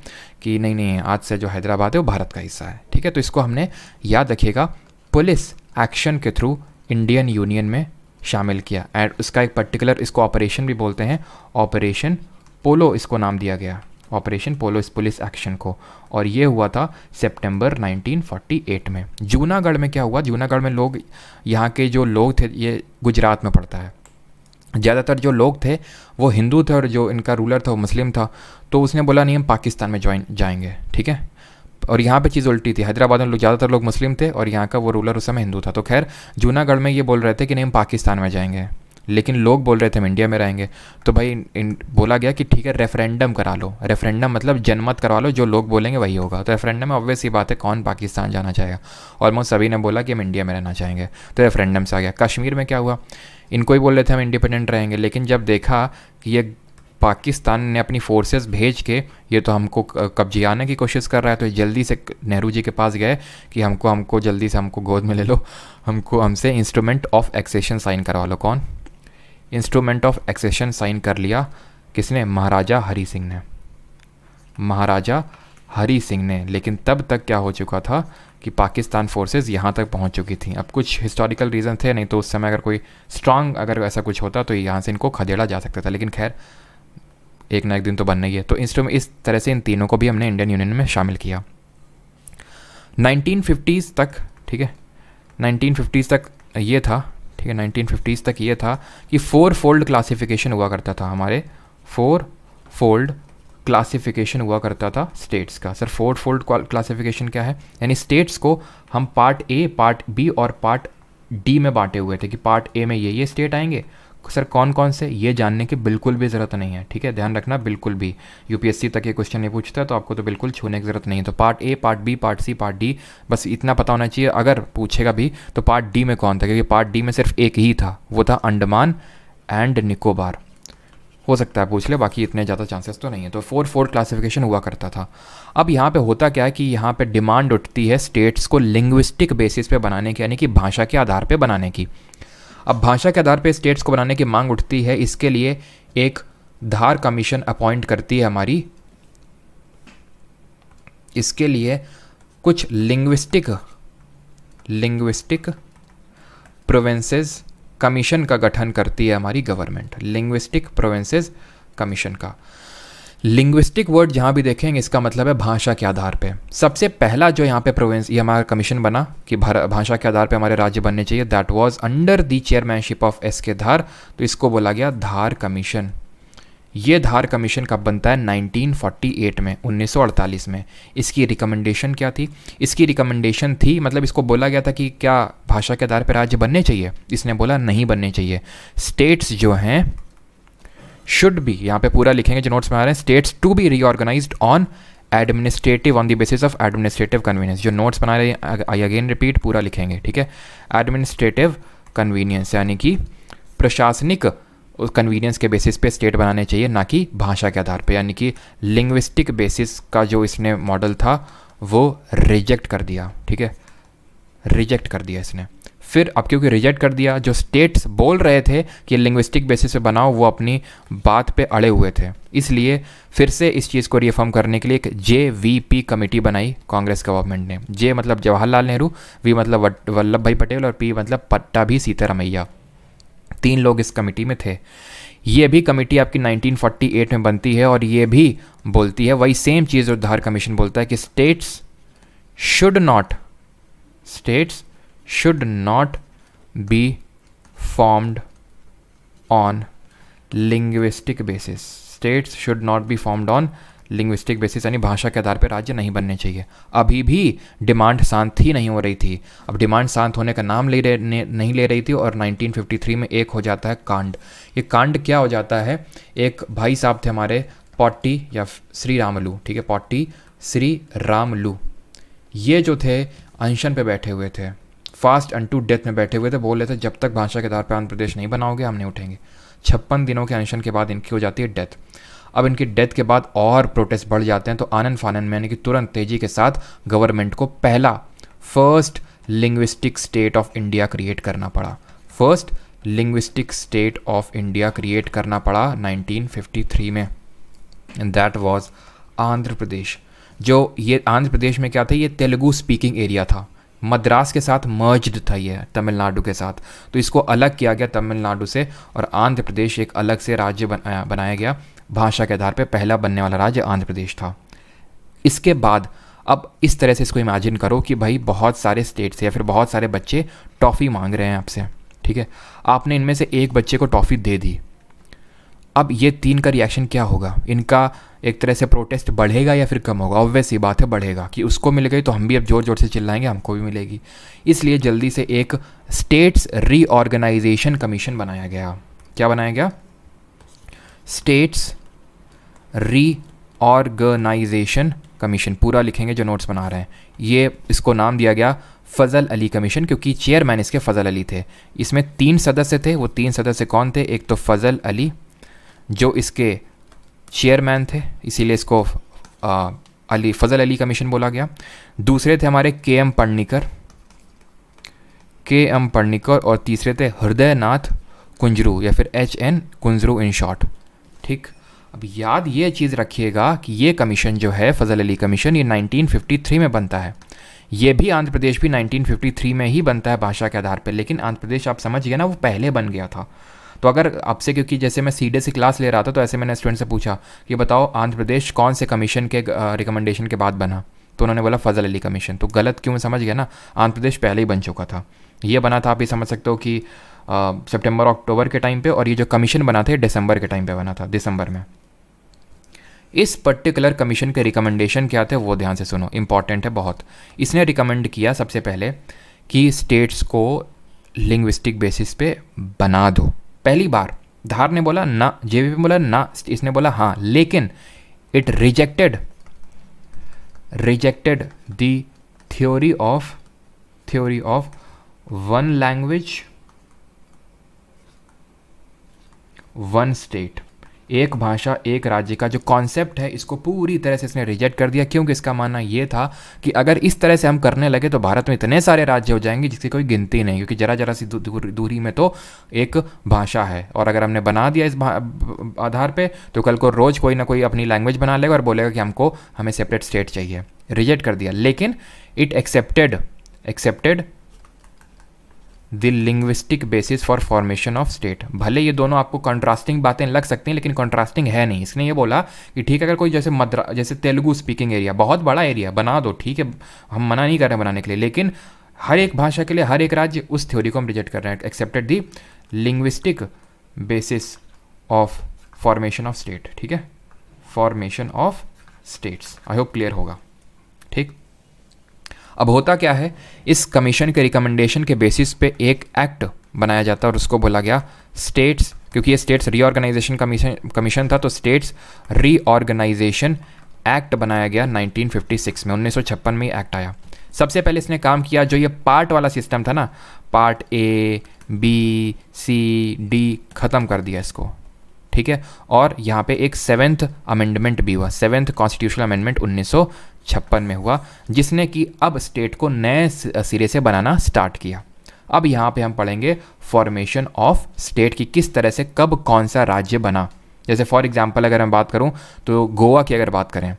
कि नहीं आज से जो हैदराबाद है वो भारत का हिस्सा है, ठीक है। तो इसको हमने याद रखिएगा, पुलिस एक्शन के थ्रू इंडियन यूनियन में शामिल किया। एंड उसका एक पर्टिकुलर, इसको ऑपरेशन भी बोलते हैं, ऑपरेशन पोलो इसको नाम दिया गया, ऑपरेशन पोलो इस पुलिस एक्शन को। और ये हुआ था सितंबर 1948 में। जूनागढ़ में क्या हुआ, जूनागढ़ में लोग, यहाँ के जो लोग थे, ये गुजरात में पड़ता है, ज़्यादातर जो लोग थे वो हिंदू थे और जो इनका रूलर था वो मुस्लिम था। तो उसने बोला नहीं हम पाकिस्तान में जाएंगे, ठीक है। और यहाँ पे चीज़ उल्टी थी, हैदराबाद में ज़्यादातर लोग मुस्लिम थे और यहाँ का वो रूलर उस समय हिंदू था। तो खैर जूनागढ़ में ये बोल रहे थे कि नहीं हम पाकिस्तान में जाएंगे, लेकिन लोग बोल रहे थे हम इंडिया में रहेंगे। तो भाई बोला गया कि ठीक है रेफरेंडम करा लो। रेफरेंडम मतलब जनमत करवा लो, जो लोग बोलेंगे वही होगा। तो रेफरेंडम में ऑब्वियस ही बात है कौन पाकिस्तान जाना चाहेगा, ऑलमोस्ट सभी ने बोला कि हम इंडिया में रहना चाहेंगे, तो रेफरेंडम से आ गया। कश्मीर में क्या हुआ, इनको ही बोल रहे थे हम इंडिपेंडेंट रहेंगे, लेकिन जब देखा कि ये पाकिस्तान ने अपनी फोर्सेस भेज के ये तो हमको कब्जियाने की कोशिश कर रहा है, तो जल्दी से नेहरू जी के पास गए कि हमको जल्दी से हमको गोद में ले लो, हमसे इंस्ट्रूमेंट ऑफ एक्सेशन साइन करवा लो। कौन? इंस्ट्रूमेंट ऑफ एक्सेशन साइन कर लिया किसने? महाराजा हरी सिंह ने, महाराजा हरी सिंह ने। लेकिन तब तक क्या हो चुका था कि पाकिस्तान फोर्सेस यहाँ तक पहुँच चुकी थी। अब कुछ हिस्टोरिकल रीज़न थे, नहीं तो उस समय अगर कोई स्ट्रांग अगर ऐसा कुछ होता तो यहाँ से इनको खदेड़ा जा सकता था। लेकिन खैर एक ना एक दिन तो बनना ही है। तो इंस्ट्रूमेंट इस तरह से इन तीनों को भी हमने इंडियन यूनियन में शामिल किया 1950s तक, ठीक है, 1950s तक ये था ठीक है, 1950s तक ये था कि 4 फोल्ड क्लासिफिकेशन हुआ करता था हमारे, 4 फोल्ड क्लासिफिकेशन हुआ करता था स्टेट्स का। सर 4 फोल्ड क्लासिफिकेशन क्या है? यानी स्टेट्स को हम पार्ट ए, पार्ट बी और पार्ट डी में बांटे हुए थे कि पार्ट ए में ये स्टेट आएंगे। सर कौन कौन से, ये जानने की बिल्कुल भी ज़रूरत नहीं है, ठीक है, ध्यान रखना बिल्कुल भी। यूपीएससी तक ये क्वेश्चन नहीं पूछता है तो आपको तो बिल्कुल छूने की ज़रूरत नहीं है। तो part A, part B, part C, part D, बस इतना पता होना चाहिए। अगर पूछेगा भी तो पार्ट डी में कौन था, क्योंकि पार्ट डी में सिर्फ एक ही था, वो था अंडमान एंड निकोबार। हो सकता है पूछ ले, बाकी इतने ज़्यादा चांसेस तो नहीं है। तो 4 फोल्ड क्लासिफिकेशन हुआ करता था। अब यहाँ पे होता क्या है कि यहाँ पे डिमांड उठती है स्टेट्स को लिंग्विस्टिक बेसिस पे बनाने की, यानी कि भाषा के आधार पे बनाने की। अब भाषा के आधार पे स्टेट्स को बनाने की मांग उठती है, इसके लिए एक धार कमीशन अपॉइंट करती है हमारी। इसके लिए कुछ लिंग्विस्टिक प्रोविंसेस कमीशन का गठन करती है हमारी गवर्नमेंट, लिंग्विस्टिक प्रोविंसेस कमीशन का। लिंग्विस्टिक वर्ड जहाँ भी देखेंगे इसका मतलब है भाषा के आधार पे। सबसे पहला जो यहाँ पे प्रोविंस, ये हमारा कमीशन बना कि भाषा के आधार पे हमारे राज्य बनने चाहिए, that was under the chairmanship of S के धार। तो इसको बोला गया धार कमीशन। ये धार कमीशन कब बनता है? 1948 में, 1948 में। इसकी रिकमेंडेशन क्या थी? इसकी रिकमेंडेशन थी, मतलब इसको बोला गया था कि क्या भाषा के आधार पर राज्य बनने चाहिए? इसने बोला नहीं बनने चाहिए। स्टेट्स जो हैं शुड बी, यहाँ पे पूरा लिखेंगे जो नोट्स में आ रहे हैं, states to be reorganised on administrative, on the basis of administrative convenience. जो नोट्स बना रहे हैं आई अगेन रिपीट, पूरा लिखेंगे, ठीक है। एडमिनिस्ट्रेटिव कन्वीनियंस यानी कि प्रशासनिक कन्वीनियंस के बेसिस पे स्टेट बनाने चाहिए, ना कि भाषा के आधार पे। यानी कि लिंग्विस्टिक बेसिस का जो इसने मॉडल था वो रिजेक्ट कर दिया, ठीक है, रिजेक्ट कर दिया इसने। फिर अब क्योंकि रिजेक्ट कर दिया, जो स्टेट्स बोल रहे थे कि लिंग्विस्टिक बेसिस पे बनाओ, वो अपनी बात पे अड़े हुए थे। इसलिए फिर से इस चीज़ को रिफॉर्म करने के लिए एक JVP कमेटी बनाई कांग्रेस गवर्नमेंट ने। जे मतलब जवाहरलाल नेहरू, वी मतलब वल्लभ भाई पटेल और पी मतलब पट्टाभी सीतारमैया। 3 लोग इस कमेटी में थे। ये भी कमेटी आपकी 1948 में बनती है और ये भी बोलती है वही सेम चीज़ जो धार कमीशन बोलता है कि states should not be formed on linguistic basis. States should not be formed on linguistic basis, यानी भाषा के आधार पर राज्य नहीं बनने चाहिए। अभी भी डिमांड शांत ही नहीं हो रही थी। अब डिमांड शांत होने का नाम नहीं ले रही थी और 1953 में एक हो जाता है कांड। ये कांड क्या हो जाता है? एक भाई साहब थे हमारे, पॉट्टी या श्री रामलू, ठीक है, पॉट्टी श्री रामलू। ये जो थे अनशन पे बैठे हुए थे, फास्ट अनटू डेथ में बैठे हुए थे। बोल रहे थे जब तक भाषा के आधार पर आंध्र प्रदेश नहीं बनाओगे हम नहीं उठेंगे। 56 दिनों के अनशन के बाद इनकी हो जाती है डेथ। अब इनकी डेथ के बाद और प्रोटेस्ट बढ़ जाते हैं, तो आनन फानन में यानी कि तुरंत तेजी के साथ गवर्नमेंट को first linguistic state of India create करना पड़ा। First linguistic state of India create करना पड़ा 1953 में, and that was Andhra Pradesh. जो ये आंध्र प्रदेश में क्या था? ये तेलुगु स्पीकिंग एरिया था, मद्रास के साथ मर्ज्ड था ये तमिलनाडु के साथ, तो इसको अलग किया गया तमिलनाडु से और आंध्र प्रदेश एक अलग से राज्य बनाया गया। भाषा के आधार पे पहला बनने वाला राज्य आंध्र प्रदेश था। इसके बाद अब इस तरह से इसको इमेजिन करो कि भाई बहुत सारे स्टेट्स या फिर बहुत सारे बच्चे टॉफ़ी मांग रहे हैं आपसे, ठीक है। आपने इनमें से एक बच्चे को टॉफ़ी दे दी। अब ये 3 का रिएक्शन क्या होगा? इनका एक तरह से प्रोटेस्ट बढ़ेगा या फिर कम होगा? ऑब्वियस ही बात है बढ़ेगा, कि उसको मिल गई तो हम भी अब ज़ोर ज़ोर से चिल्लाएंगे हमको भी मिलेगी। इसलिए जल्दी से एक स्टेट्स रीऑर्गेनाइजेशन कमीशन बनाया गया। क्या बनाया गया? States reorganisation commission. पूरा लिखेंगे जो नोट्स बना रहे हैं। ये इसको नाम दिया गया फजल अली कमीशन, क्योंकि चेयरमैन इसके फजल अली थे। इसमें 3 सदस्य थे। वो 3 सदस्य कौन थे? एक तो फजल अली जो इसके चेयरमैन थे, इसीलिए इसको फजल अली कमीशन बोला गया। दूसरे थे हमारे KM पढ़निकर और तीसरे थे हृदयनाथ कुंजरू या फिर HN कुंजरू इन शॉर्ट, ठीक। अब याद ये चीज़ रखिएगा कि ये कमीशन जो है फजल अली कमीशन, ये 1953 में बनता है। ये भी आंध्र प्रदेश भी 1953 में ही बनता है भाषा के आधार पर, लेकिन आंध्र प्रदेश आप समझ गए ना, वो पहले बन गया था। तो अगर आपसे, क्योंकि जैसे मैं सीधे से क्लास ले रहा था तो ऐसे मैंने स्टूडेंट से पूछा कि बताओ आंध्र प्रदेश कौन से कमीशन के रिकमेंडेशन के बाद बना, तो उन्होंने बोला फजल अली कमीशन। तो गलत क्यों, समझ गया ना, आंध्र प्रदेश पहले ही बन चुका था। ये बना था, आप ये समझ सकते हो कि सितंबर अक्टूबर के टाइम पे, और ये जो कमीशन बना था दिसंबर के टाइम पे बना था, दिसंबर में। इस पर्टिकुलर कमीशन के रिकमेंडेशन क्या थे वो ध्यान से सुनो, इंपॉर्टेंट है बहुत। इसने रिकमेंड किया सबसे पहले कि स्टेट्स को लिंग्विस्टिक बेसिस पे बना दो। पहली बार धार ने बोला ना, जेवीपी बोला ना, इसने बोला हाँ, लेकिन it rejected the theory of one language one state, एक भाषा एक राज्य का जो कॉन्सेप्ट है, इसको पूरी तरह से इसने रिजेक्ट कर दिया। क्योंकि इसका मानना ये था कि अगर इस तरह से हम करने लगे तो भारत में इतने सारे राज्य हो जाएंगे जिसकी कोई गिनती नहीं, क्योंकि जरा जरा सी दूरी में तो एक भाषा है। और अगर हमने बना दिया इस आधार पे, तो कल को रोज़ कोई ना कोई अपनी लैंग्वेज बना लेगा और बोलेगा कि हमें सेपरेट स्टेट चाहिए। रिजेक्ट कर दिया, लेकिन it accepted the linguistic basis for formation of state. भले ये दोनों आपको कंट्रास्टिंग बातें लग सकती हैं, लेकिन कंट्रास्टिंग है नहीं। इसने ये बोला कि ठीक है, अगर कोई जैसे तेलुगु स्पीकिंग एरिया, बहुत बड़ा एरिया, बना दो, ठीक है, हम मना नहीं कर रहे बनाने के लिए, लेकिन हर एक भाषा के लिए हर एक राज्य, उस थ्योरी को हम रिजेक्ट कर रहे हैं। Accepted the linguistic basis of formation of state, ठीक है, formation of states. I hope clear होगा, ठीक। अब होता क्या है, इस कमीशन के रिकमेंडेशन के बेसिस पे एक एक्ट बनाया जाता है और उसको बोला गया स्टेट्स, क्योंकि ये स्टेट्स रीऑर्गेनाइजेशन कमीशन था, तो स्टेट्स रीऑर्गेनाइजेशन एक्ट बनाया गया 1956 में। 1956 में एक्ट आया। सबसे पहले इसने काम किया, जो ये पार्ट वाला सिस्टम था ना, part A B C D, ख़त्म कर दिया इसको, ठीक है। और यहाँ पे एक 7th अमेंडमेंट भी हुआ, 7th कॉन्स्टिट्यूशनल अमेंडमेंट 1956 में हुआ, जिसने कि अब स्टेट को नए सिरे से बनाना स्टार्ट किया। अब यहाँ पे हम पढ़ेंगे फॉर्मेशन ऑफ स्टेट की, किस तरह से कब कौन सा राज्य बना। जैसे फॉर एग्जांपल अगर मैं बात करूँ तो गोवा की अगर बात करें,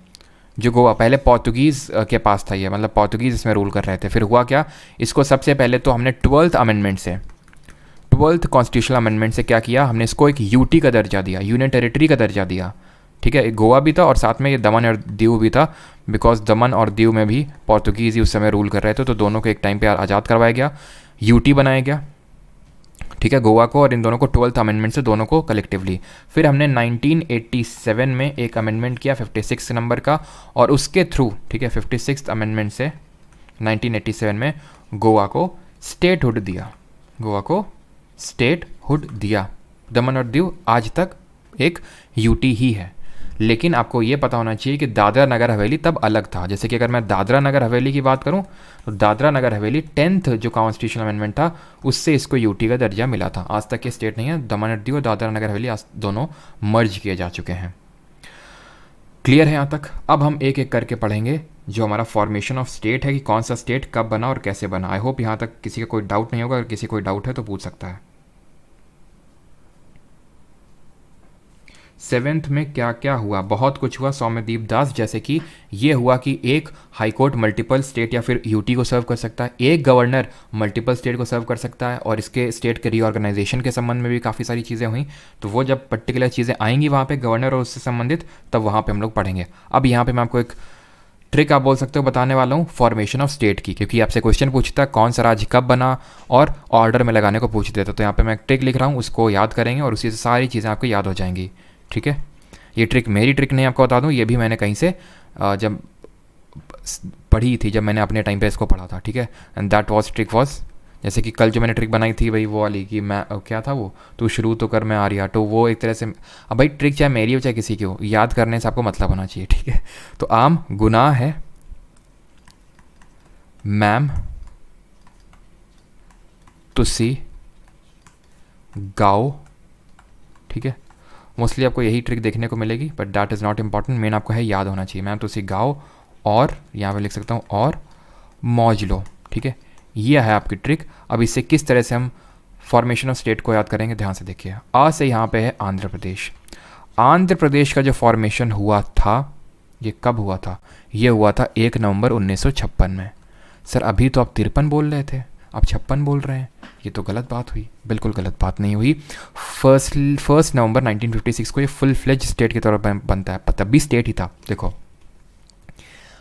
जो गोवा पहले पोर्तुगीज़ के पास था, ये मतलब पोर्तुगीज़ इसमें रूल कर रहे थे। फिर हुआ क्या, इसको सबसे पहले तो हमने 12th कॉन्स्टिट्यूशनल अमेंडमेंट से क्या किया, हमने इसको एक यूटी का दर्जा दिया, यूनियन टेरिटरी का दर्जा दिया, ठीक है। गोवा भी था और साथ में ये दमन और दीव भी था, बिकॉज दमन और दीव में भी पोर्तुगीज़ ही उस समय रूल कर रहे थे, तो दोनों को एक टाइम पे आज़ाद करवाया गया, यूटी बनाया गया, ठीक है, गोवा को और इन दोनों को 12th अमेंडमेंट से दोनों को कलेक्टिवली। फिर हमने 1987 में एक अमेंडमेंट किया 56 नंबर का, और उसके थ्रू, ठीक है, 56th अमेंडमेंट से 1987 में गोवा को स्टेटहुड दिया। दमन और दीव आज तक एक यूटी ही है। लेकिन आपको ये पता होना चाहिए कि दादरा नगर हवेली तब अलग था। जैसे कि अगर मैं दादरा नगर हवेली की बात करूं, तो दादरा नगर हवेली 10th जो कॉन्स्टिट्यूशनल अमेंडमेंट था उससे इसको यूटी का दर्जा मिला था। आज तक ये स्टेट नहीं है। दमन और दीव और दादरा नगर हवेली आज दोनों मर्ज किए जा चुके हैं। क्लियर है यहाँ तक। अब हम एक एक करके पढ़ेंगे जो हमारा फॉर्मेशन ऑफ स्टेट है, कि कौन सा स्टेट कब बना और कैसे बना। आई होप यहाँ तक किसी का कोई डाउट नहीं होगा। अगर किसी कोई डाउट है तो पूछ सकता है। 7th में क्या क्या हुआ, बहुत कुछ हुआ सौम्यदीप दास। जैसे कि ये हुआ कि एक हाईकोर्ट मल्टीपल स्टेट या फिर यूटी को सर्व कर सकता है, एक गवर्नर मल्टीपल स्टेट को सर्व कर सकता है, और इसके स्टेट के रीऑर्गेनाइजेशन के संबंध में भी काफ़ी सारी चीज़ें हुई। तो वो जब पर्टिकुलर चीज़ें आएंगी वहाँ पे गवर्नर और उससे संबंधित, तब वहाँ पे हम लोग पढ़ेंगे। अब यहाँ पे मैं आपको एक ट्रिक आप बोल सकते हो बताने वाला हूँ फॉर्मेशन ऑफ स्टेट की, क्योंकि आपसे क्वेश्चन पूछता है कौन सा राज्य कब बना और ऑर्डर में लगाने को पूछ देता। तो यहाँ पे मैं एक ट्रिक लिख रहा हूँ, उसको याद करेंगे और उसी से सारी चीज़ें आपको याद हो जाएंगी। ठीक है, ये ट्रिक मेरी ट्रिक नहीं, आपको बता दूं, ये भी मैंने कहीं से जब पढ़ी थी, जब मैंने अपने टाइम पे इसको पढ़ा था। ठीक है, and that was trick was, जैसे कि कल जो मैंने ट्रिक बनाई थी भाई वो वाली कि मैं क्या था वो, तू शुरू तो कर मैं आ रहा, तो वो एक तरह से। अब भाई ट्रिक चाहे मेरी हो चाहे किसी की हो, याद करने से आपको मतलब होना चाहिए। ठीक है, तो आम गुनाह है मैम तुसी गाओ। ठीक है, मोस्टली आपको यही ट्रिक देखने को मिलेगी, but that is not important. Main आपको है याद होना चाहिए। मैम तुसी गाओ, और यहाँ पे लिख सकता हूँ और मौज लो। ठीक है, ये है आपकी ट्रिक। अब इससे किस तरह से हम फॉर्मेशन ऑफ स्टेट को याद करेंगे, ध्यान से देखिए। आ से यहाँ पे है आंध्र प्रदेश। आंध्र प्रदेश का जो फॉर्मेशन हुआ था, ये कब हुआ था? ये हुआ था 1 नवंबर 1956 में। सर अभी तो आप 53 बोल रहे थे, आप 56 बोल रहे हैं, ये तो गलत बात हुई। बिल्कुल गलत बात नहीं हुई। फर्स्ट नवंबर 1956 को ये फुल फ्लेज स्टेट के तौर पर बनता है। तब भी स्टेट ही था। देखो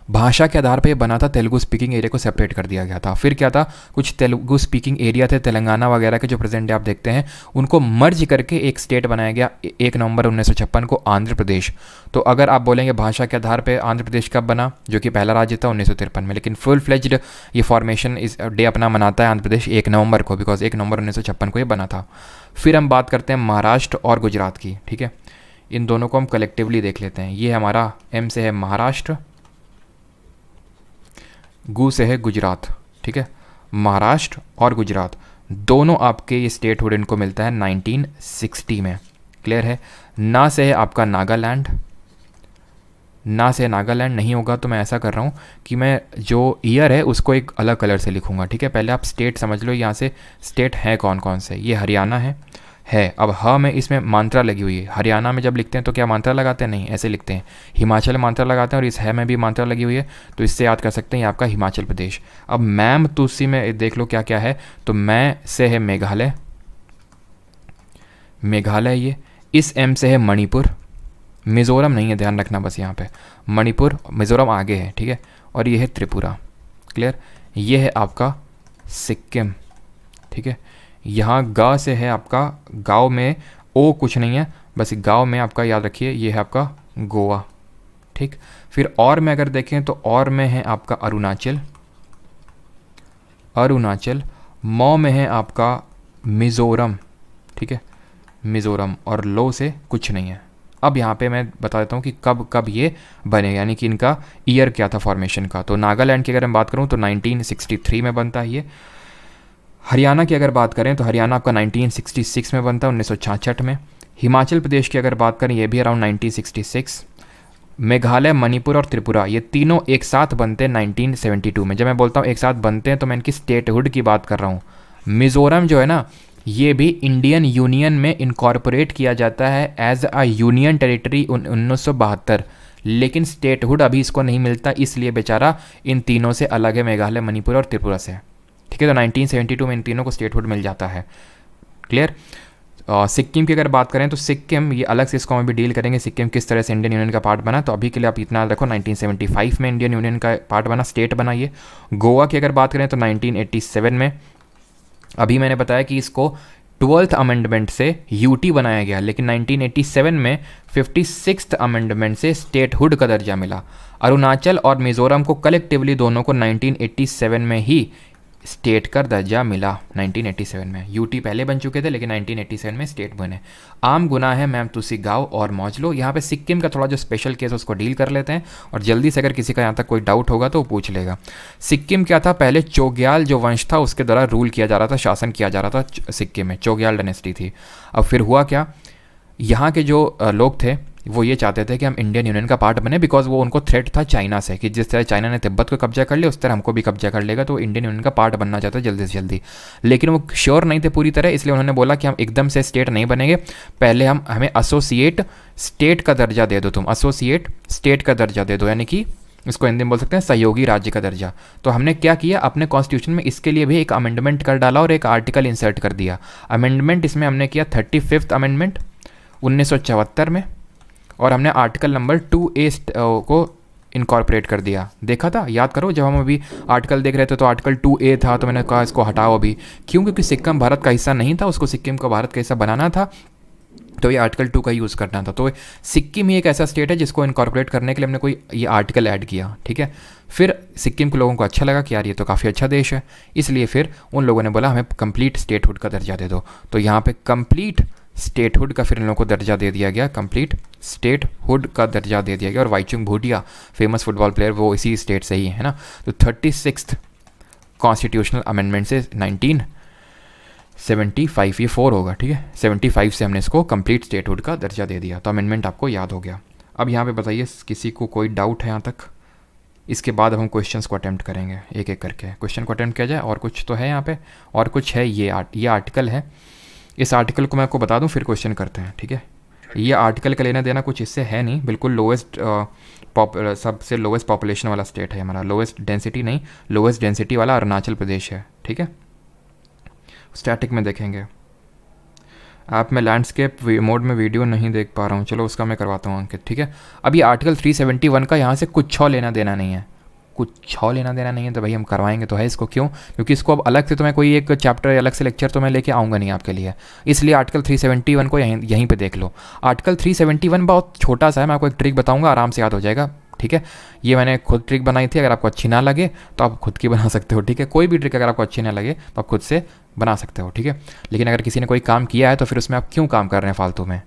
भाषा के आधार पे बना था, तेलुगु स्पीकिंग एरिया को सेपरेट कर दिया गया था। फिर क्या था, कुछ तेलुगु स्पीकिंग एरिया थे तेलंगाना वगैरह के जो प्रेजेंट आप देखते हैं, उनको मर्ज करके एक स्टेट बनाया गया 1 नवंबर 1956 को, आंध्र प्रदेश। तो अगर आप बोलेंगे भाषा के आधार पे आंध्र प्रदेश कब बना, जो कि पहला राज्य था 1953 में, लेकिन फुल फ्लेज्ड ये फॉर्मेशन इस डे अपना मनाता है आंध्र प्रदेश 1 नवंबर को, बिकॉज 1 नवंबर 1956 को ये बना था। फिर हम बात करते हैं महाराष्ट्र और गुजरात की, ठीक है। इन दोनों को हम कलेक्टिवली देख लेते हैं। ये हमारा एम से है महाराष्ट्र, गु से है गुजरात, ठीक है। महाराष्ट्र और गुजरात दोनों आपके ये स्टेटहुड इनको मिलता है 1960 में, क्लियर है। ना से है आपका नागालैंड, ना से नागालैंड नहीं होगा तो मैं ऐसा कर रहा हूँ कि मैं जो ईयर है उसको एक अलग कलर से लिखूँगा, ठीक है। पहले आप स्टेट समझ लो, यहाँ से स्टेट हैं कौन कौन से। ये हरियाणा है। अब ह में इसमें मात्रा लगी हुई है। हरियाणा में जब लिखते हैं तो क्या मात्रा लगाते हैं, नहीं, ऐसे लिखते हैं। हिमाचल में मात्रा लगाते हैं और इस है में भी मात्रा लगी हुई है, तो इससे याद कर सकते हैं ये आपका हिमाचल प्रदेश। अब मैम तुलसी में देख लो क्या क्या है, तो मैं से है मेघालय, मेघालय ये। इस एम से है मणिपुर, मिज़ोरम नहीं है, ध्यान रखना बस यहाँ पे, मणिपुर मिज़ोरम आगे है, ठीक है। और ये है त्रिपुरा, क्लियर। ये है आपका सिक्किम, ठीक है। यहाँ गा से है आपका, गाँव में ओ कुछ नहीं है, बस गाँव में आपका याद रखिए ये है आपका गोवा, ठीक। फिर और में अगर देखें तो और में है आपका अरुणाचल, अरुणाचल। मौ में है आपका मिज़ोरम, ठीक है, मिज़ोरम। और लो से कुछ नहीं है। अब यहाँ पे मैं बता देता हूँ कि कब कब ये बने, यानी कि इनका ईयर क्या था फॉर्मेशन का। तो नागालैंड की अगर मैं बात करूँ तो 1963 में बनता है ये। हरियाणा की अगर बात करें तो हरियाणा आपका 1966 में बनता है, 1966 में। हिमाचल प्रदेश की अगर बात करें ये भी अराउंड 1966। मेघालय, मणिपुर और त्रिपुरा ये तीनों एक साथ बनते हैं 1972 में। जब मैं बोलता हूँ एक साथ बनते हैं तो मैं इनकी स्टेटहुड की बात कर रहा हूँ। मिज़ोरम जो है ना, ये भी इंडियन यूनियन में इनकॉर्पोरेट किया जाता है एज अ यूनियन टेरिटरी 1972, लेकिन स्टेटहुड अभी इसको नहीं मिलता, इसलिए बेचारा इन तीनों से अलग है, मेघालय, मणिपुर और त्रिपुरा से, ठीक है। तो 1972 में इन तीनों को स्टेटहुड मिल जाता है, क्लियर। सिक्किम की अगर बात करें तो सिक्किम ये अलग से इसको हम भी डील करेंगे, सिक्किम किस तरह से इंडियन यूनियन का पार्ट बना। तो अभी के लिए आप इतना रखो 1975 में इंडियन यूनियन का पार्ट बना, स्टेट बना ये। गोवा की अगर बात करें तो 1987 में। अभी मैंने बताया कि इसको 12th अमेंडमेंट से यूटी बनाया गया, लेकिन 1987 में 56th अमेंडमेंट से स्टेटहुड का दर्जा मिला। अरुणाचल और मिज़ोरम को कलेक्टिवली दोनों को 1987 में ही स्टेट का दर्जा मिला। 1987 में यूटी पहले बन चुके थे, लेकिन 1987 में स्टेट बने। आम गुना है मैम तुसी गाओ और मौज लो। यहाँ पे सिक्किम का थोड़ा जो स्पेशल केस उसको डील कर लेते हैं, और जल्दी से अगर किसी का यहाँ तक कोई डाउट होगा तो वो पूछ लेगा। सिक्किम क्या था, पहले चोग्याल जो वंश था उसके द्वारा रूल किया जा रहा था, शासन किया जा रहा था सिक्किम में, चोग्याल डायनेस्टी थी। अब फिर हुआ क्या, यहाँ के जो लोग थे वो ये चाहते थे कि हम इंडियन यूनियन का पार्ट बने, बिकॉज वो उनको थ्रेट था चाइना से, कि जिस तरह चाइना ने तिब्बत को कब्जा कर लिया उस तरह हमको भी कब्जा कर लेगा, तो इंडियन यूनियन का पार्ट बनना चाहता जल्दी से जल्दी। लेकिन वो श्योर नहीं थे पूरी तरह, इसलिए उन्होंने बोला कि हम एकदम से स्टेट नहीं बनेंगे, पहले हमें एसोसिएट स्टेट का दर्जा दे दो, तुम एसोसिएट स्टेट का दर्जा दे दो, यानी कि इसको हिंदी में बोल सकते हैं सहयोगी राज्य का दर्जा। तो हमने क्या किया, अपने कॉन्स्टिट्यूशन में इसके लिए भी एक अमेंडमेंट कर डाला और एक आर्टिकल इंसर्ट कर दिया। अमेंडमेंट इसमें हमने किया 35th अमेंडमेंट 1974 में, और हमने आर्टिकल नंबर 2A को इनकॉर्पोरेट कर दिया। देखा था, याद करो, जब हम अभी आर्टिकल देख रहे थे तो आर्टिकल 2A था, तो मैंने कहा इसको हटाओ अभी, क्यों, क्योंकि सिक्किम भारत का हिस्सा नहीं था, उसको सिक्किम को भारत का हिस्सा बनाना था, तो ये आर्टिकल 2 का यूज़ करना था। तो सिक्किम ही एक ऐसा स्टेट है जिसको इनकॉर्पोरेट करने के लिए हमने कोई ये आर्टिकल ऐड किया, ठीक है। फिर सिक्किम के लोगों को अच्छा लगा कि यार ये तो काफ़ी अच्छा देश है, इसलिए फिर उन लोगों ने बोला हमें कंप्लीट स्टेटहुड का दर्जा दे दो। तो यहाँ पे कंप्लीट स्टेटहुड का फिर इन लोगों को दर्जा दे दिया गया, कंप्लीट स्टेटहुड का दर्जा दे दिया गया। और वाईचुंग भूटिया फेमस फुटबॉल प्लेयर वो इसी स्टेट से ही है ना। तो 36th कॉन्स्टिट्यूशनल अमेंडमेंट से 1975, ये 4 होगा, ठीक है, 75 से हमने इसको कंप्लीट स्टेटहुड का दर्जा दे दिया। तो अमेंडमेंट आपको याद हो गया। अब यहाँ पे बताइए किसी को कोई डाउट है यहाँ तक। इसके बाद अब हम क्वेश्चंस को अटेम्प्ट करेंगे एक एक करके, क्वेश्चन को अटेम्प्ट किया जाए। और कुछ तो है यहाँ पे, और कुछ है, ये आर्टिकल है, इस आर्टिकल को मैं आपको बता दूं फिर क्वेश्चन करते हैं, ठीक है। ये आर्टिकल का लेना देना कुछ इससे है नहीं, बिल्कुल लोएस्ट सबसे लोएस्ट पॉपुलेशन वाला स्टेट है हमारा, लोएस्ट डेंसिटी नहीं, लोएस्ट डेंसिटी वाला अरुणाचल प्रदेश है, ठीक है। स्टैटिक में देखेंगे, आप मैं लैंडस्केप मोड में वीडियो नहीं देख पा रहा हूँ, चलो उसका मैं करवाता हूँ अंकित, ठीक है। अब ये आर्टिकल 371 का यहाँ से कुछ लेना देना नहीं है, कुछ और लेना देना नहीं है तो भाई हम करवाएंगे तो है इसको। क्यों? क्योंकि इसको अब अलग से तो मैं कोई एक चैप्टर अलग से लेक्चर तो मैं लेके आऊँगा नहीं आपके लिए, इसलिए आर्टिकल 371 को यहीं पे देख लो। आर्टिकल 371 बहुत छोटा सा है, मैं आपको एक ट्रिक बताऊँगा, आराम से याद हो जाएगा, ठीक है। ये मैंने खुद ट्रिक बनाई थी, अगर आपको अच्छी ना लगे तो आप खुद की बना सकते हो, ठीक है। कोई भी ट्रिक अगर आपको अच्छी ना लगे तो आप खुद से बना सकते हो, ठीक है। लेकिन अगर किसी ने कोई काम किया है तो फिर उसमें आप क्यों काम कर रहे हैं फालतू में,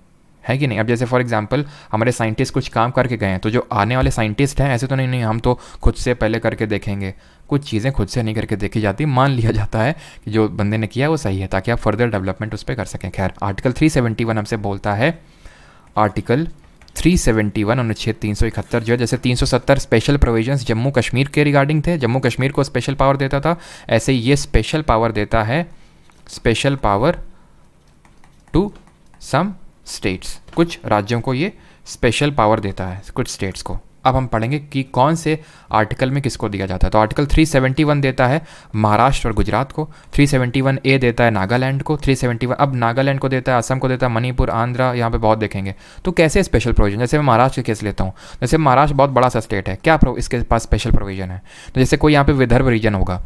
है कि नहीं। अब जैसे फॉर एग्जांपल हमारे साइंटिस्ट कुछ काम करके गए हैं, तो जो आने वाले साइंटिस्ट हैं ऐसे तो नहीं हम तो खुद से पहले करके देखेंगे। कुछ चीज़ें खुद से नहीं करके देखी जाती, मान लिया जाता है कि जो बंदे ने किया वो सही है, ताकि आप फर्दर डेवलपमेंट उस पर कर सकें। खैर, आर्टिकल 371 हमसे बोलता है, आर्टिकल 371 अनुच्छेद 371 जो है, जैसे 370 स्पेशल प्रोविजंस जम्मू कश्मीर के रिगार्डिंग थे, जम्मू कश्मीर को स्पेशल पावर देता था, ऐसे ही ये स्पेशल पावर देता है, special power to some states, कुछ राज्यों को ये स्पेशल पावर देता है, कुछ स्टेट्स को। अब हम पढ़ेंगे कि कौन से आर्टिकल में किसको दिया जाता है। तो आर्टिकल 371 देता है महाराष्ट्र और गुजरात को, 371 ए देता है नागालैंड को, 371 अब नागालैंड को देता है, असम को देता है, मणिपुर, आंध्रा, यहाँ पे बहुत देखेंगे। तो कैसे स्पेशल प्रोविजन, जैसे मैं महाराष्ट्र के केस लेता हूँ, जैसे महाराष्ट्र बहुत बड़ा सा स्टेट है, क्या इसके पास स्पेशल प्रोविजन है। तो जैसे कोई यहाँ पे विदर्भ रीजन होगा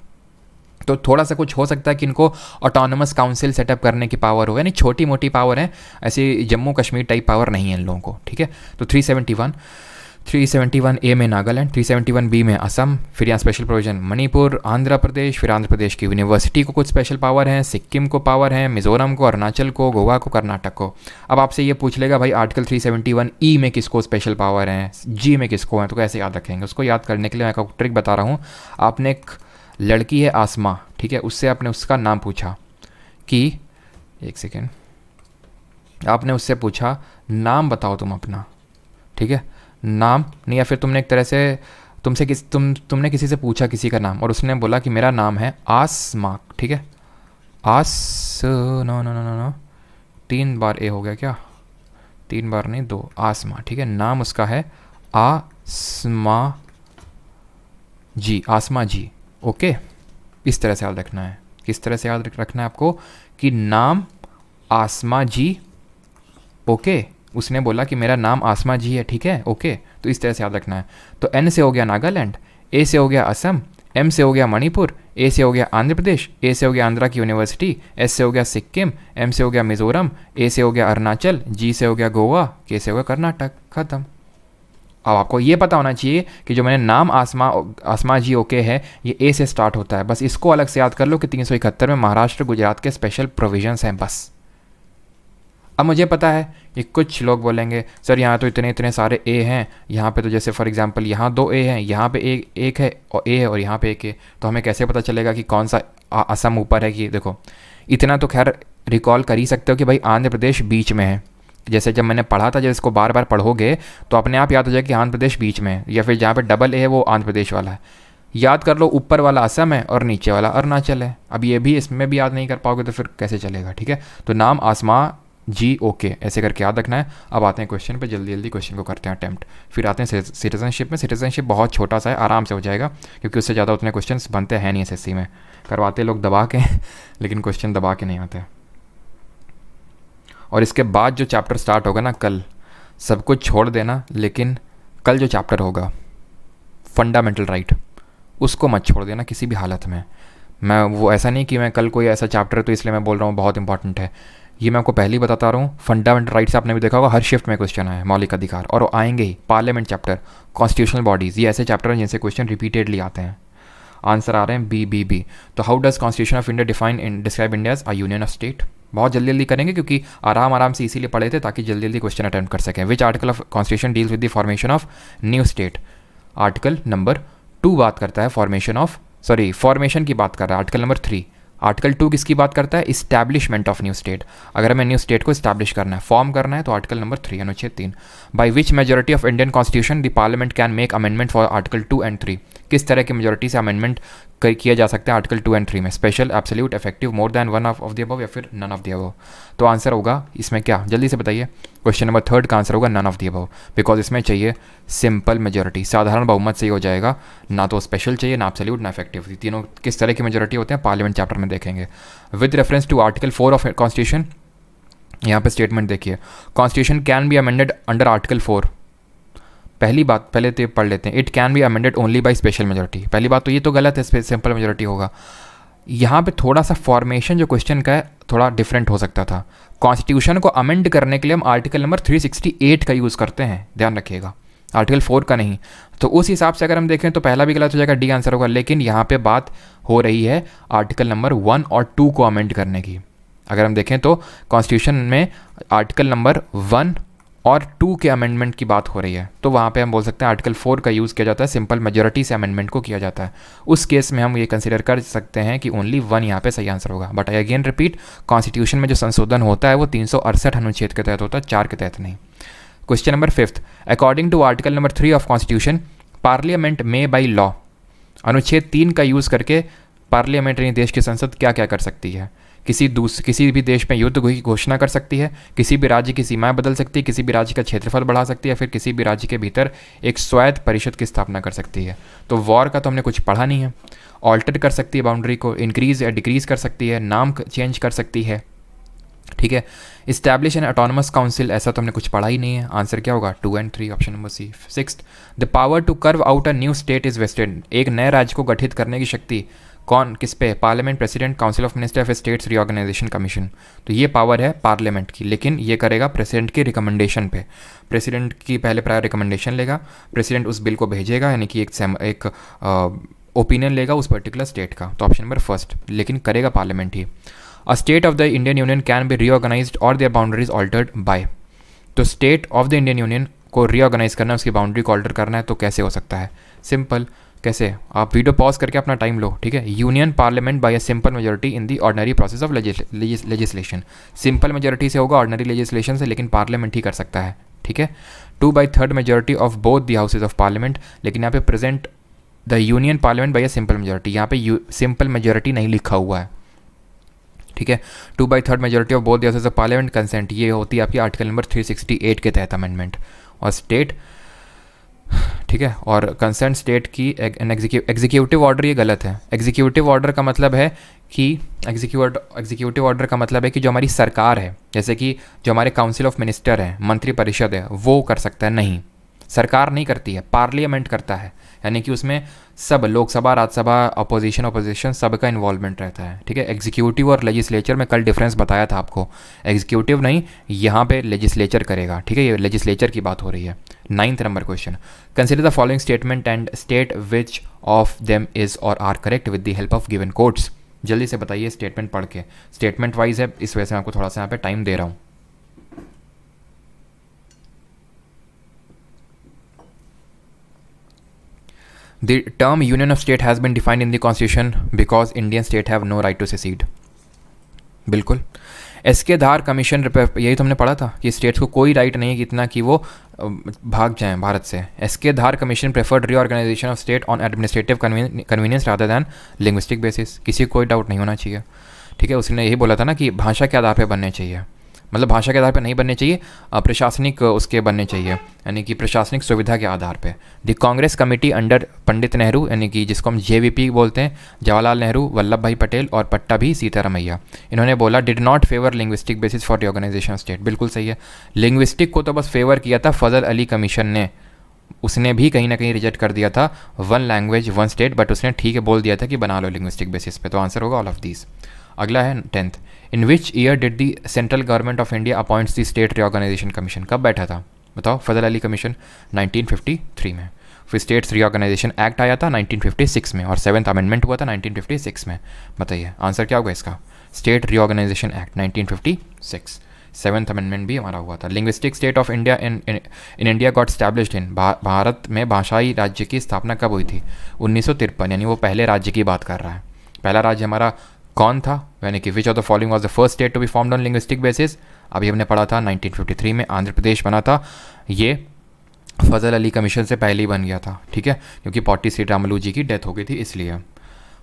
तो थोड़ा सा कुछ हो सकता है कि इनको ऑटोनमस काउंसिल सेटअप करने की पावर हो, यानी छोटी मोटी पावर है, ऐसी जम्मू कश्मीर टाइप पावर नहीं है इन लोगों को, ठीक है। तो 371 ए में नागालैंड, 371 बी में असम, फिर यहाँ स्पेशल प्रोविजन मणिपुर, आंध्र प्रदेश, फिर आंध्र प्रदेश की यूनिवर्सिटी को कुछ स्पेशल पावर है, सिक्किम को पावर है, मिजोरम को, अरुणाचल को, गोवा को, कर्नाटक को। अब आपसे ये पूछ लेगा भाई आर्टिकल 371 ई में किसको स्पेशल पावर है, जी में किसको है, तो कैसे याद रखेंगे। उसको याद करने के लिए मैं आपको ट्रिक बता रहा हूँ। आपने एक लड़की है आसमा, ठीक है, उससे आपने उसका नाम पूछा कि, एक सेकेंड, आपने उससे पूछा नाम बताओ तुम अपना, ठीक है, नाम नहीं, या फिर तुमने एक तरह से तुमने किसी से पूछा किसी का नाम और उसने बोला कि मेरा नाम है आसमा, ठीक है, नो 3 बार ए हो गया क्या, 3 बार नहीं 2, आसमा, ठीक है, नाम उसका है आसमा जी, ओके। इस तरह से याद रखना है। किस तरह से याद रखना है आपको कि नाम आसमा जी, ओके, उसने बोला कि मेरा नाम आसमा जी है, ठीक है, ओके। तो इस तरह से याद रखना है। तो एन से हो गया नागालैंड, ए से हो गया असम, एम से हो गया मणिपुर, ए से हो गया आंध्र प्रदेश, ए से हो गया आंध्रा की यूनिवर्सिटी, एस से हो गया सिक्किम, एम से हो गया मिजोरम, ए से हो गया अरुणाचल, जी से हो गया गोवा, के से हो गया कर्नाटक, खत्म। अब आपको ये पता होना चाहिए कि जो मैंने नाम आसमा जी ओके है, ये ए से स्टार्ट होता है, बस इसको अलग से याद कर लो कि 371 में महाराष्ट्र गुजरात के स्पेशल प्रोविजंस हैं, बस। अब मुझे पता है कि कुछ लोग बोलेंगे सर यहाँ तो इतने सारे ए हैं, यहाँ पे तो जैसे फॉर एग्जांपल यहाँ 2 ए हैं, यहाँ पे एक है और ए है और यहाँ पे 1 है, तो हमें कैसे पता चलेगा कि कौन सा असम ऊपर है। कि देखो, इतना तो खैर रिकॉल कर ही सकते हो कि भाई आंध्र प्रदेश बीच में है। जैसे जब मैंने पढ़ा था, जब इसको बार बार पढ़ोगे तो अपने आप याद हो जाएगा कि आंध्र प्रदेश बीच में है, या फिर जहाँ पे डबल ए है वो आंध्र प्रदेश वाला है। याद कर लो, ऊपर वाला असम है और नीचे वाला अरुणाचल है। अब ये भी इसमें भी याद नहीं कर पाओगे तो फिर कैसे चलेगा, ठीक है। तो नाम आसमा जी ओके ऐसे करके याद रखना है। अब आते हैं क्वेश्चन पे, जल्दी जल्दी क्वेश्चन को करते हैं अटैम्प्ट, फिर आते हैं सिटीजनशिप में। सिटीजनशिप बहुत छोटा सा है, आराम से हो जाएगा, क्योंकि उससे ज़्यादा उतने क्वेश्चन बनते हैं नहीं एसएससी में। करवाते लोग दबा के लेकिन क्वेश्चन दबा के नहीं आते। और इसके बाद जो चैप्टर स्टार्ट होगा ना कल, सब कुछ छोड़ देना, लेकिन कल जो चैप्टर होगा फंडामेंटल राइट, उसको मत छोड़ देना किसी भी हालत में। मैं वो ऐसा नहीं कि मैं कल कोई ऐसा चैप्टर तो इसलिए मैं बोल रहा हूँ बहुत इंपॉर्टेंट है, ये मैं आपको पहले ही बताता रहा हूँ। फंडामेंटल राइट्स आपने भी देखा होगा, हर शिफ्ट में क्वेश्चन आए, मौलिक अधिकार, और वो आएंगे ही। पार्लियामेंट चैप्टर, कॉन्स्टिट्यूशनल बॉडीज़, ये ऐसे चैप्टर हैं जिनसे क्वेश्चन रिपीटेडली आते हैं। आंसर आ रहे हैं बी। तो how does constitution of India describe India as a union of state. बहुत जल्दी जल्दी करेंगे क्योंकि आराम से इसीलिए पढ़े थे ताकि जल्दी जल्दी क्वेश्चन अटेम्प्ट कर सकें। Which article of constitution deals with the formation of new state. Article number 2 बात करता है फॉर्मेशन की बात कर रहा है। Article number 3। आर्टिकल 2 किसकी बात करता है? Establishment of new state. अगर हमें न्यू स्टेट को इस्टेब्लिश करना है, फॉर्म करना है, तो आर्टिकल नंबर 3 अनुच्छेद 3। By which majority of Indian constitution the parliament can make amendment for article 2 and 3। किस तरह की मेजोरिटी से अमेंडमेंट किया जा सकता है आर्टिकल 2 and 3 में? Special, absolute, effective, more than one of the above, या फिर नन ऑफ द अबव। तो आंसर होगा इसमें क्या, जल्दी से बताइए। क्वेश्चन नंबर 3 का आंसर होगा none of the above, because इसमें चाहिए सिंपल मेजोरिटी, साधारण बहुमत से ही हो जाएगा। ना तो स्पेशल चाहिए, ना एब्सोल्यूट, ना इफेक्टिव। तीनों किस तरह की मेजोरिटी होते हैं पार्लियामेंट चैप्टर में देखेंगे। With reference to article 4 of constitution, यहाँ पे स्टेटमेंट देखिए, constitution can be amended under article 4। पहली बात पहले तो पढ़ लेते हैं, it can be amended only by special majority. पहली बात तो ये तो गलत है, सिंपल मेजोरिटी होगा। यहाँ पे थोड़ा सा फॉर्मेशन जो क्वेश्चन का है थोड़ा डिफरेंट हो सकता था। कॉन्स्टिट्यूशन को अमेंड करने के लिए हम आर्टिकल नंबर 368 का यूज़ करते हैं, ध्यान रखिएगा, आर्टिकल 4 का नहीं। तो उस हिसाब से अगर हम देखें तो पहला भी गलत हो जाएगा, डी आंसर होगा। लेकिन यहाँ पे बात हो रही है आर्टिकल नंबर 1 और 2 को अमेंड करने की। अगर हम देखें तो कॉन्स्टिट्यूशन में आर्टिकल नंबर 1 और 2 के अमेंडमेंट की बात हो रही है, तो वहाँ पे हम बोल सकते हैं आर्टिकल 4 का यूज़ किया जाता है, सिंपल मेजोरिटी से अमेंडमेंट को किया जाता है। उस केस में हम ये कंसिडर कर सकते हैं कि ओनली 1 यहाँ पे सही आंसर होगा। But I again repeat, constitution में जो संशोधन होता है वो 368 अनुच्छेद के तहत होता है, 4 के तहत नहीं। Question number 5, according to article number 3 of constitution, parliament में बाई लॉ, अनुच्छेद 3 का यूज़ करके पार्लियामेंट यानी देश की संसद क्या क्या कर सकती है? किसी भी देश में युद्ध की घोषणा कर सकती है, किसी भी राज्य की सीमाएं बदल सकती है, किसी भी राज्य का क्षेत्रफल बढ़ा सकती है, फिर किसी भी राज्य के भीतर एक स्वायत्त परिषद की स्थापना कर सकती है। तो वॉर का तो हमने कुछ पढ़ा नहीं है। ऑल्टर कर सकती है बाउंड्री को, इंक्रीज या डिक्रीज़ कर सकती है, नाम चेंज कर सकती है, ठीक है। इस्टेब्लिश एन ऑटोनमस काउंसिल, ऐसा तो हमने कुछ पढ़ा ही नहीं है। आंसर क्या होगा? 2 और 3, option number C. 6, the power to carve out a new state is vested, एक नए राज्य को गठित करने की शक्ति किस पे? Parliament, president, council of minister of states, reorganisation commission. तो ये पावर है पार्लियामेंट की, लेकिन ये करेगा प्रेसिडेंट की रिकमेंडेशन पे। प्रेसिडेंट की पहले प्रायर रिकमेंडेशन लेगा, प्रेसिडेंट उस बिल को भेजेगा, यानी कि एक ओपिनियन लेगा उस पर्टिकुलर स्टेट का। तो ऑप्शन नंबर फर्स्ट, लेकिन करेगा पार्लियामेंट ही। A state of the Indian union can be reorganised और देयर बाउंड्रीज ऑल्टर्ड बाय, तो state of the Indian union को रीऑर्गेनाइज करना है, उसकी बाउंड्री को ऑल्टर करना है, तो कैसे हो सकता है? सिंपल। कैसे? आप वीडियो पॉज करके अपना टाइम लो, ठीक है। Union parliament by a simple majority in the ordinary process of legislation, simple majority से होगा ऑर्डिनरी लेजिस्लेशन से, लेकिन पार्लियामेंट ही कर सकता है, ठीक है। 2/3 majority of both the houses of parliament, लेकिन यहाँ पे present the union parliament by a simple majority, यहाँ पे सिंपल मेजोरिटी नहीं लिखा हुआ है, ठीक है। 2/3 majority of both the houses of parliament consent, ये होती है आपकी आर्टिकल नंबर 368 के तहत अमेंडमेंट। और स्टेट, ठीक है, और कंसर्न स्टेट की एग्जीक्यूटिव ऑर्डर, ये गलत है। एग्जीक्यूटिव ऑर्डर का मतलब है कि एग्जीक्यूटिव ऑर्डर का मतलब है कि जो हमारी सरकार है, जैसे कि जो हमारे काउंसिल ऑफ मिनिस्टर है, मंत्री परिषद है, वो कर सकता है। नहीं, सरकार नहीं करती है, पार्लियामेंट करता है, यानी कि उसमें सब लोकसभा, राज्यसभा, अपोजिशन सबका इन्वॉल्वमेंट रहता है, ठीक है। एग्जीक्यूटिव और लेजिस्लेचर में कल डिफरेंस बताया था आपको, एग्जीक्यूटिव नहीं, यहाँ पे लेजिस्लेचर करेगा, ठीक है, ये लेजिस्लेचर की बात हो रही है। 9th number question, consider the following statement and state which of them is or are correct with the help of given codes. जल्दी से बताइए स्टेटमेंट पढ़ के, स्टेटमेंट वाइज है, इस वजह से मैं आपको थोड़ा सा यहाँ पे टाइम दे रहा हूँ। The term union of state has been defined in the constitution because Indian state have no right to secede. बिल्कुल। एसके धार कमीशन, यही तो हमने पढ़ा था कि स्टेट्स को कोई राइट नहीं है इतना कि वो भाग जाएं भारत से। S K Dhar commission preferred reorganisation of state on administrative convenience rather than linguistic basis. किसी को कोई डाउट नहीं होना चाहिए, ठीक है। उसने यही बोला था ना कि भाषा के आधार पर बनने चाहिए, मतलब भाषा के आधार पर नहीं बनने चाहिए, प्रशासनिक उसके बनने चाहिए, यानी कि प्रशासनिक सुविधा के आधार पे। The Congress committee under Pandit Nehru, यानी कि जिसको हम जेवीपी बोलते हैं, जवाहरलाल नेहरू, वल्लभ भाई पटेल और पट्टाभी सीतारामैया, इन्होंने बोला did not favour linguistic basis for reorganisation of state. बिल्कुल सही है। लिंग्विस्टिक को तो बस फेवर किया था फजल अली कमीशन ने, उसने भी कहीं ना कहीं रिजेक्ट कर दिया था 1 लैंग्वेज 1 स्टेट, बट उसने ठीक है बोल दिया था कि बना लो लिंग्विस्टिक बेसिस पे। तो आंसर होगा ऑल ऑफ दीज। अगला है 10th, in which year did the central government of India appoints the state reorganisation commission. कब बैठा था बताओ? फजल अली कमीशन 1953 में। फिर स्टेट्स रीऑर्गेनाइजेशन एक्ट आया था 1956 में, और 7th अमेंडमेंट हुआ था 1956 में। बताइए आंसर क्या होगा इसका? State reorganisation act 1956, 7th amendment भी हमारा हुआ था। Linguistic state of India in India got established इन, भारत में भाषाई राज्य की स्थापना कब हुई थी? 1953, यानी वो पहले राज्य की बात कर रहा है। पहला राज्य हमारा कौन था, यानी कि which of the following was the first state to be formed on linguistic basis? अभी हमने पढ़ा था 1953 में आंध्र प्रदेश बना था, ये फजल अली कमीशन से पहले ही बन गया था, ठीक है, क्योंकि पॉटी श्रीरामुलू जी की डेथ हो गई थी इसलिए।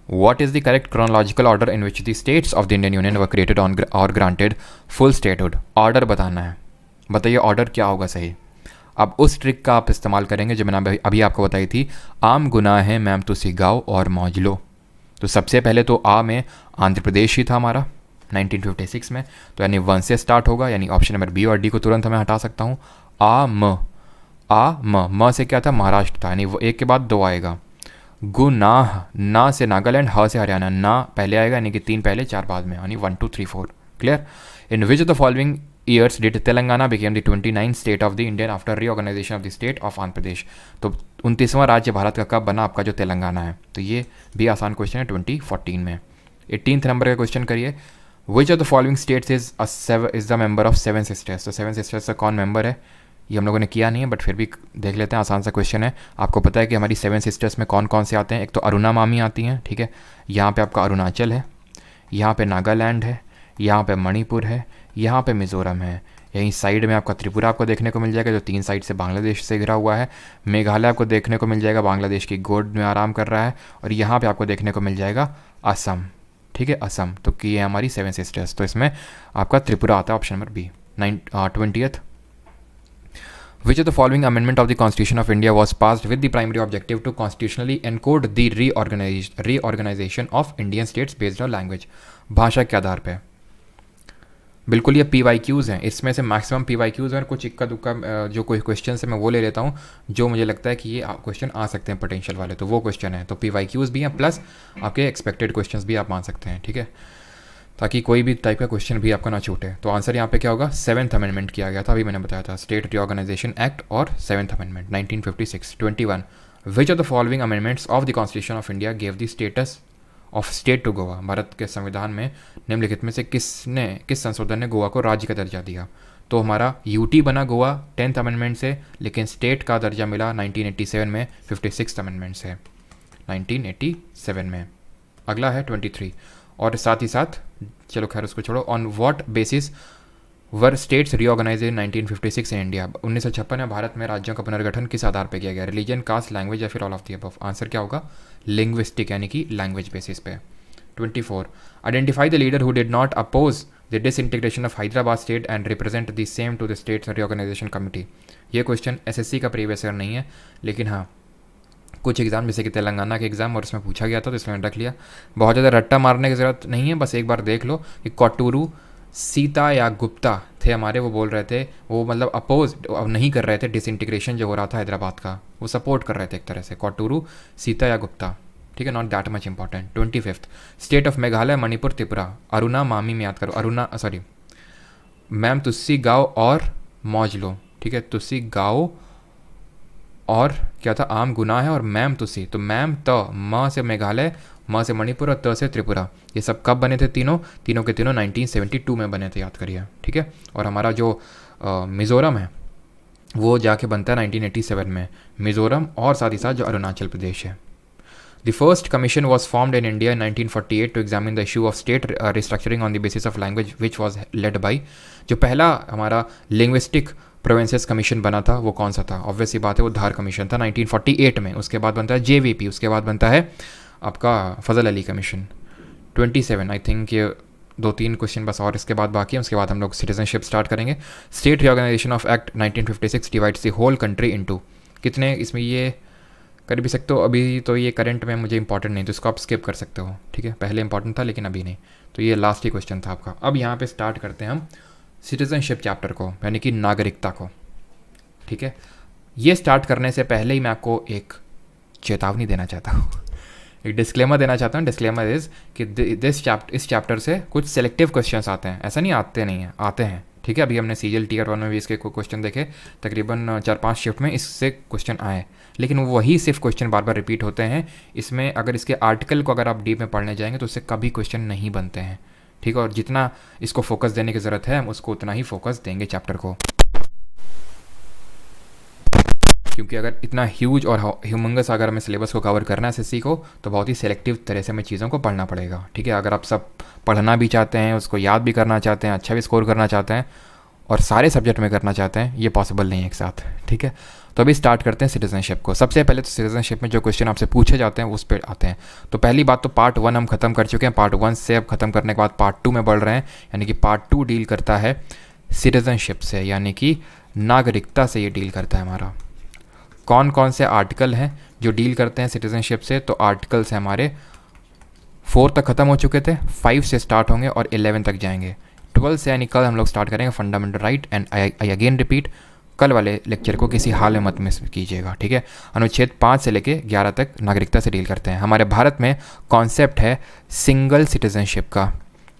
What is the correct chronological order in which the states of the Indian union were created on और ग्रांटेड फुल स्टेटहुड? ऑर्डर बताना है, बताइए ऑर्डर क्या होगा सही। अब उस ट्रिक का आप इस्तेमाल करेंगे जो मैंने अभी आपको बताई थी, आम गुनाह है मैम तुसी गाओ और मौज लो। तो सबसे पहले तो आ में आंध्र प्रदेश ही था हमारा 1956 में, तो यानी 1 से स्टार्ट होगा, यानी ऑप्शन नंबर बी और डी को तुरंत मैं हटा सकता हूँ। म से क्या था, महाराष्ट्र था, यानी वो एक के बाद दो आएगा। गुनाह, ना से नागालैंड, ह से हरियाणा, ना पहले आएगा यानी कि 3 पहले 4 बाद में, यानी 1 2 3 4। Clear. In which of the following years did Telangana became the 29th state of the Indian after reorganisation of the state of Andhra Pradesh. तो 29वां राज्य भारत का कब बना आपका जो तेलंगाना है। तो ये भी आसान क्वेश्चन है 2014 में। 18th नंबर का क्वेश्चन करिए, विच of the following states is the member of 7 sisters. तो 7 सिस्टर्स का कौन मेंबर है, ये हम लोगों ने किया नहीं है बट फिर भी देख लेते हैं, आसान सा क्वेश्चन है। आपको पता है कि हमारी 7 सिस्टर्स में कौन कौन से आते हैं, एक तो अरुणा मामी आती हैं, ठीक है, यहाँ पे आपका अरुणाचल है, यहाँ पे नागालैंड है, यहाँ पे मणिपुर है, यहाँ पे मिज़ोरम है, यहीं साइड में आपका त्रिपुरा आपको देखने को मिल जाएगा जो 3 साइड से बांग्लादेश से घिरा हुआ है, मेघालय आपको देखने को मिल जाएगा बांग्लादेश की गोद में आराम कर रहा है, और यहाँ पे आपको देखने को मिल जाएगा असम, ठीक है, असम। तो कि ये हमारी 7 सिस्टर्स, तो इसमें आपका त्रिपुरा आता है option number B. 20th, which of the following amendment of the Constitution of India was passed with the primary objective to constitutionally encode the reorganization of Indian states based on language। भाषा के आधार पे। बिल्कुल ये PYQs हैं, इसमें से maximum PYQs हैं और कुछ इक्का दुक्का जो कोई क्वेश्चन है मैं वो ले लेता हूँ जो मुझे लगता है कि ये क्वेश्चन आ सकते हैं पोटेंशियल वाले, तो वो क्वेश्चन है। तो PYQs भी हैं प्लस आपके एक्सपेक्टेड क्वेश्चंस भी आप मान सकते हैं, ठीक है, ताकि कोई भी टाइप का क्वेश्चन भी आपका ना छूटे। तो आंसर यहाँ पे क्या होगा, 7th अमेंडमेंट किया गया था, अभी मैंने बताया था, स्टेट रीऑर्गेनाइजेशन एक्ट और 7th amendment 1956। 21, which of the following amendments of the constitution of India gave the status of state to Goa. Bharat के संविधान में निम्नलिखित में से किस संशोधन ने गोवा को राज्य का दर्जा दिया। तो हमारा यूटी बना गोवा 10th अमेंडमेंट से, लेकिन स्टेट का दर्जा मिला 1987 में 56th अमेंडमेंट से, 1987 में। अगला है 23, और साथ ही साथ चलो खैर उसको छोड़ो, on what basis were states reorganise in 1956 in India. 1956 में भारत में राज्यों का पुनर्गठन किस आधार पर किया गया, रिलीजन, कास्ट, लैंग्वेज या फिर all of the above. Answer क्या होगा, लिंग्विस्टिक यानी कि लैंग्वेज बेसिस पे। 24, identify the leader who did not oppose the disintegration of Hyderabad state and represent the same to the states reorganisation committee. ये question SSC का previous year नहीं है, लेकिन हाँ कुछ एग्जाम जैसे कि तेलंगाना के एग्जाम और उसमें पूछा गया था, तो इसमें रख लिया। बहुत ज़्यादा रट्टा मारने की ज़रूरत नहीं है, बस एक बार देख लो कि कोटूरू सीता या गुप्ता थे हमारे, वो बोल रहे थे, वो मतलब अपोज नहीं कर रहे थे डिसइंटीग्रेशन जो हो रहा था हैदराबाद का, वो सपोर्ट कर रहे थे एक तरह से, कोटूरू सीता या गुप्ता, ठीक है, not that much important. 25, state of Meghalaya, Manipur, Tripura. Aruna मामी में याद करो, मैम तुस्सी गाओ और मौज लो, ठीक है, तुस्सी गाओ और क्या था, आम गुनाह है, और मैम तुसी, तो मैम त, म से मेघालय, म से मणिपुर और त से त्रिपुरा। ये सब कब बने थे, तीनों के तीनों 1972 में बने थे, याद करिए, ठीक है। और हमारा जो मिज़ोरम है वो जाके बनता है 1987 में, मिज़ोरम, और साथ ही साथ जो अरुणाचल प्रदेश है। The first commission was formed in India in 1948 to examine the issue of state restructuring on the basis of language which was led by. जो पहला हमारा लिंग्विस्टिक प्रोविंसेस कमीशन बना था वो कौन सा था, ऑब्वियस सी बात है वो धार कमीशन था 1948 में। उसके बाद बनता है JVP, उसके बाद बनता है आपका फजल अली कमीशन। 27, आई थिंक ये 2-3 क्वेश्चन बस और इसके बाद बाकी है, उसके बाद हम लोग सिटीजनशिप स्टार्ट करेंगे। State reorganisation of act 1956 divides the whole country into. कितने इसमें ये कर भी सकते हो, अभी तो ये करंट में मुझे इंपॉर्टेंट नहीं, तो इसको आप स्किप कर सकते हो, ठीक है, पहले इंपॉर्टेंट था लेकिन अभी नहीं। तो ये लास्ट ही क्वेश्चन था आपका। अब यहाँ पे स्टार्ट करते हैं हम सिटीजनशिप चैप्टर को, यानी कि नागरिकता को, ठीक है। ये स्टार्ट करने से पहले ही मैं आपको एक चेतावनी देना चाहता हूँ, एक डिस्क्लेमर देना चाहता हूँ। डिस्क्लेमर इज़ कि इस चैप्टर से कुछ सेलेक्टिव क्वेश्चंस आते हैं, ऐसा नहीं आते नहीं हैं, आते हैं, ठीक है। अभी हमने CGL Tier 1 में भी इसके क्वेश्चन देखे, तकरीबन 4-5 शिफ्ट में इससे क्वेश्चन आए, लेकिन वही सिर्फ क्वेश्चन बार बार रिपीट होते हैं। इसमें अगर इसके आर्टिकल को अगर आप डीप में पढ़ने जाएंगे तो उससे कभी क्वेश्चन नहीं बनते हैं, ठीक है। और जितना इसको फोकस देने की ज़रूरत है हम उसको उतना ही फोकस देंगे चैप्टर को, क्योंकि अगर इतना ह्यूज और ह्यूमंगस अगर हमें सिलेबस को कवर करना है SSC को, तो बहुत ही सेलेक्टिव तरह से हमें चीज़ों को पढ़ना पड़ेगा, ठीक है। अगर आप सब पढ़ना भी चाहते हैं, उसको याद भी करना चाहते हैं, अच्छा भी स्कोर करना चाहते हैं और सारे सब्जेक्ट में करना चाहते हैं, ये पॉसिबल नहीं है एक साथ, ठीक है। तो अभी स्टार्ट करते हैं सिटीजनशिप को। सबसे पहले तो सिटीजनशिप में जो क्वेश्चन आपसे पूछे जाते हैं उस पर आते हैं। तो पहली बात तो पार्ट 1 हम खत्म कर चुके हैं, पार्ट 1 से अब खत्म करने के बाद पार्ट 2 में बढ़ रहे हैं, यानी कि पार्ट 2 डील करता है सिटीजनशिप से, यानी कि नागरिकता से ये डील करता है हमारा। कौन कौन से आर्टिकल हैं जो डील करते हैं सिटीजनशिप से, तो आर्टिकल्स हैं हमारे 4 तक ख़त्म हो चुके थे, 5 से स्टार्ट होंगे और 11 तक जाएंगे। 12 से यानी कल हम लोग स्टार्ट करेंगे fundamental right and I again repeat, कल वाले लेक्चर को किसी हाल में मत मिस कीजिएगा, ठीक है। अनुच्छेद 5 से लेके 11 तक नागरिकता से डील करते हैं। हमारे भारत में कॉन्सेप्ट है सिंगल सिटीजनशिप का,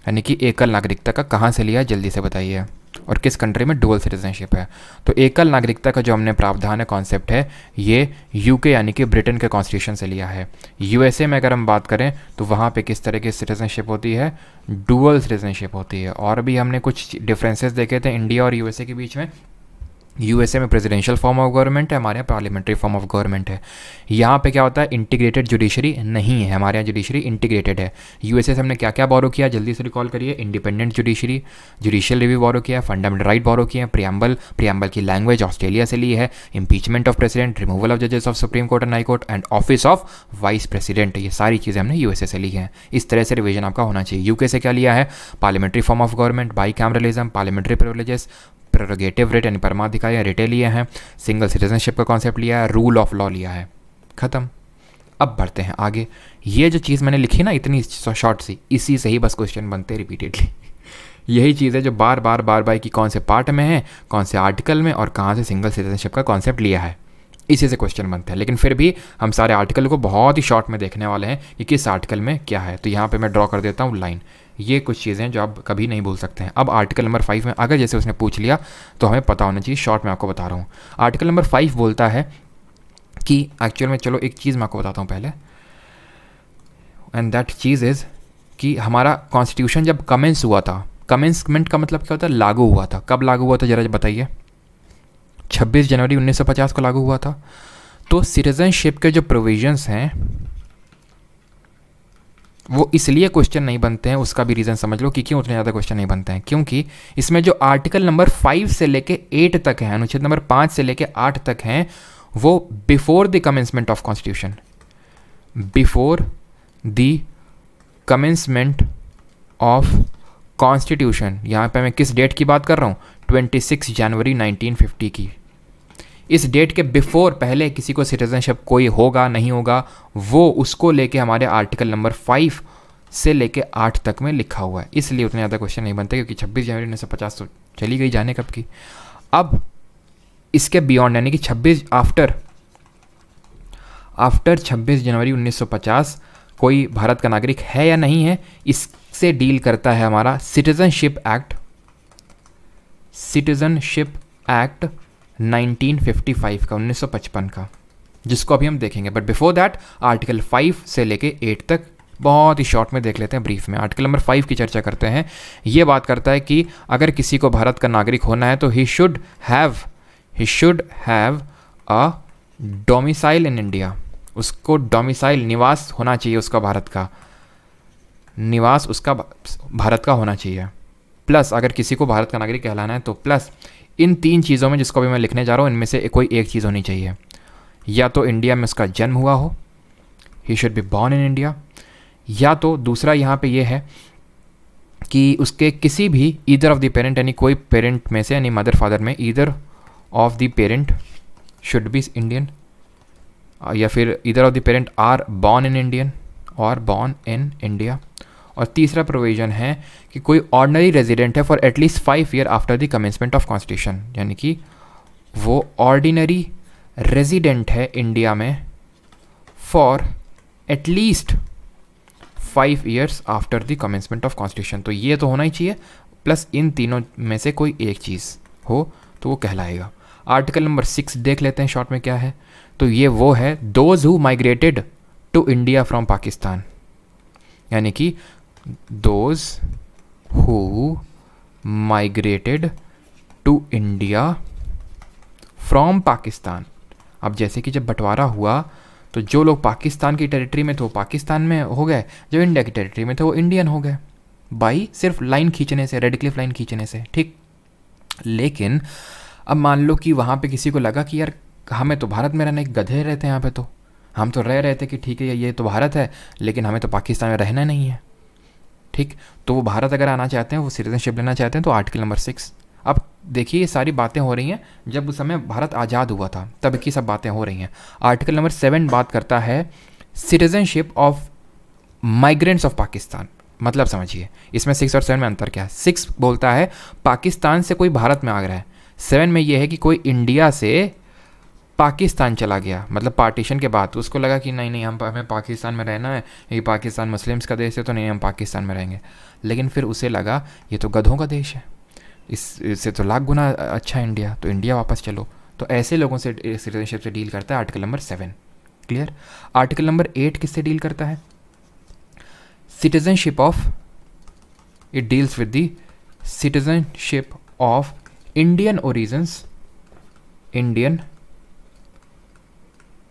यानी कि एकल नागरिकता का। कहाँ से लिया जल्दी से बताइए, और किस कंट्री में डुअल सिटीजनशिप है। तो एकल नागरिकता का जो हमने प्रावधान है, कॉन्सेप्ट है, ये यूके यानी कि ब्रिटेन के कॉन्स्टिट्यूशन से लिया है। यूएसए में अगर हम बात करें तो वहाँ पे किस तरह की सिटीजनशिप होती है, डुअल सिटीजनशिप होती है। और भी हमने कुछ डिफरेंसेस देखे थे इंडिया और यूएसए के बीच में। यूएसए में प्रेसिडेंशियल फॉर्म ऑफ गवर्नमेंट है, हमारे यहाँ पार्लियामेंट्री फॉर्म ऑफ गवर्नमेंट है। यहाँ पे क्या होता है, इंटीग्रेटेड जुडिशरी नहीं है, हमारे यहाँ जुडिशरी इंटीग्रेटेड है। यूएसए से हमने क्या क्या बोरो किया, जल्दी से रिकॉल करिए। इंडिपेंडेंट जुडिशरी, जुडिशियल रिव्यू बोरो किया, फंडामेंटल राइट बोरो किया, प्रियम्बल की लैंग्वेज ऑस्ट्रेलिया से ली है, impeachment of president, removal of जजेस of supreme court and high court, and office of vice president, ये सारी चीज़ें हमने यूएसए से ली हैं। इस तरह से रिविजन आपका होना चाहिए। यूके से क्या लिया है, parliamentary form of government, by cameralism, parliamentary privileges, prerogative writ यानी परमाधिकार या रिटे लिए हैं, सिंगल सिटीजनशिप का कॉन्सेप्ट लिया है, रूल ऑफ लॉ लिया है, खत्म। अब बढ़ते हैं आगे। ये जो चीज़ मैंने लिखी ना इतनी शॉर्ट सी, इसी से ही बस क्वेश्चन बनते हैं रिपीटेडली। यही चीज़ है जो बार बार कि कौन से पार्ट में है, कौन से आर्टिकल में, और कहाँ से सिंगल सिटीजनशिप का कॉन्सेप्ट लिया है, इसी से क्वेश्चन बनते हैं। लेकिन फिर भी हम सारे आर्टिकल को बहुत ही शॉर्ट में देखने वाले हैं कि किस आर्टिकल में क्या है। तो यहाँ पे मैं ड्रॉ कर देता हूँ लाइन। ये कुछ चीज़ें जो आप कभी नहीं भूल सकते हैं। अब आर्टिकल नंबर 5 में अगर जैसे उसने पूछ लिया तो हमें पता होना चाहिए, शॉर्ट में आपको बता रहा हूँ। आर्टिकल नंबर 5 बोलता है कि एक्चुअल में, चलो एक चीज़ मैं आपको बताता हूँ पहले, एंड दैट चीज़ इज़ कि हमारा कॉन्स्टिट्यूशन जब कमेंस हुआ था, कमेंसमेंट का मतलब क्या होता है, लागू हुआ था। कब लागू हुआ था जरा बताइए, 26 जनवरी 1950 को लागू हुआ था। तो सिटीजनशिप के जो प्रोविजंस हैं वो इसलिए क्वेश्चन नहीं बनते हैं, उसका भी रीज़न समझ लो कि क्यों उतने ज़्यादा क्वेश्चन नहीं बनते हैं। क्योंकि इसमें जो आर्टिकल नंबर 5 से लेके 8 तक है, अनुच्छेद नंबर 5 से लेके 8 तक हैं, वो before the commencement of constitution, before the commencement of constitution. यहाँ पे मैं किस डेट की बात कर रहा हूँ, 26 जनवरी 1950 की। इस डेट के बिफोर, पहले किसी को सिटीजनशिप कोई होगा नहीं होगा, वो उसको लेके हमारे आर्टिकल नंबर 5 से लेके 8 तक में लिखा हुआ है। इसलिए उतने ज़्यादा क्वेश्चन नहीं बनते, क्योंकि 26 जनवरी 1950 तो चली गई, जाने कब की। अब इसके बियॉन्ड यानी कि 26 आफ्टर 26 जनवरी 1950 कोई भारत का नागरिक है या नहीं है, इससे डील करता है हमारा सिटीजनशिप एक्ट 1955 का, 1955 का, जिसको अभी हम देखेंगे। बट बिफोर दैट आर्टिकल 5 से लेके 8 तक बहुत ही शॉर्ट में देख लेते हैं, ब्रीफ में। आर्टिकल नंबर 5 की चर्चा करते हैं। ये बात करता है कि अगर किसी को भारत का नागरिक होना है तो he should have a domicile in India. उसको डोमिसाइल, निवास होना चाहिए उसका, भारत का निवास उसका भारत का होना चाहिए। प्लस अगर किसी को भारत का नागरिक कहलाना है तो प्लस इन 3 चीज़ों में, जिसको भी मैं लिखने जा रहा हूँ, इनमें से कोई एक चीज़ होनी चाहिए। या तो इंडिया में उसका जन्म हुआ हो, he should be born in India, या तो दूसरा यहाँ पे ये है कि उसके किसी भी ईदर ऑफ द पेरेंट, यानी कोई पेरेंट में से, यानी मदर फादर में either of the parent should be Indian, या फिर either of the parent are born in Indian और बॉर्न इन इंडिया। और तीसरा प्रोविज़न है कि कोई ऑर्डिनरी रेजिडेंट है for at least 5 year after the commencement of constitution, यानी कि वो ऑर्डिनरी रेजिडेंट है इंडिया में for at least 5 years after the commencement of constitution. तो ये तो होना ही चाहिए, प्लस इन तीनों में से कोई एक चीज़ हो तो वो कहलाएगा। आर्टिकल नंबर 6 देख लेते हैं शॉर्ट में क्या है। तो ये वो है, those who migrated to India from Pakistan, यानी कि those who migrated to India from Pakistan. अब जैसे कि जब बंटवारा हुआ तो जो लोग पाकिस्तान की टेरिटरी में थे वो पाकिस्तान में हो गए, जो इंडिया की टेरिटरी में थे वो इंडियन हो गए, बाई सिर्फ लाइन खींचने से, रेड क्लिफ लाइन खींचने से, ठीक। लेकिन अब मान लो कि वहाँ पे किसी को लगा कि यार हमें तो भारत में रहने, गधे रहते हैं यहाँ पे, तो हम तो रह रहे थे कि ठीक है ये तो भारत है, लेकिन हमें तो पाकिस्तान में रहना नहीं है, ठीक। तो वो भारत अगर आना चाहते हैं, वो सिटीजनशिप लेना चाहते हैं, तो आर्टिकल नंबर 6। अब देखिए ये सारी बातें हो रही हैं जब उस समय भारत आज़ाद हुआ था, तब की सब बातें हो रही हैं। आर्टिकल नंबर 7 बात करता है citizenship of migrants of Pakistan. मतलब समझिए इसमें 6 और 7 में अंतर क्या है। 6 बोलता है पाकिस्तान से कोई भारत में आ रहा है, 7 में ये है कि कोई इंडिया से पाकिस्तान चला गया, मतलब पार्टीशन के बाद, तो उसको लगा कि नहीं नहीं हमें पाकिस्तान में रहना है, ये पाकिस्तान मुस्लिम्स का देश है तो नहीं हम पाकिस्तान में रहेंगे। लेकिन फिर उसे लगा ये तो गधों का देश है, इससे तो लाख गुना अच्छा है इंडिया, तो इंडिया वापस चलो। तो ऐसे लोगों से सिटीजनशिप से डील करता है article number 7। Clear. Article number 8 किससे डील करता है? Citizenship of, it deals with the citizenship of Indian origins, Indian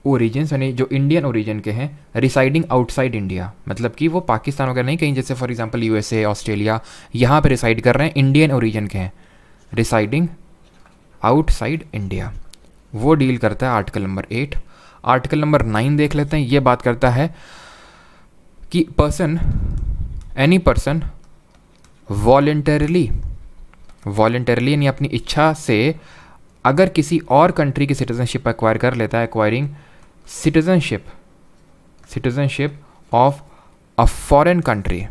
origins यानी जो इंडियन ओरिजिन के हैं, रिसाइडिंग आउटसाइड इंडिया, मतलब कि वो पाकिस्तान वगैरह नहीं, कहीं जैसे फॉर एग्जांपल यूएसए, ऑस्ट्रेलिया, यहाँ पे रिसाइड कर रहे हैं, इंडियन ओरिजिन के हैं, रिसाइडिंग आउटसाइड इंडिया, वो डील करता है आर्टिकल नंबर 8। आर्टिकल नंबर 9 देख लेते हैं। ये बात करता है कि पर्सन, एनी पर्सन वॉलेंटरली यानी अपनी इच्छा से अगर किसी और कंट्री की सिटीजनशिप एक्वायर कर लेता है, acquiring citizenship of a foreign country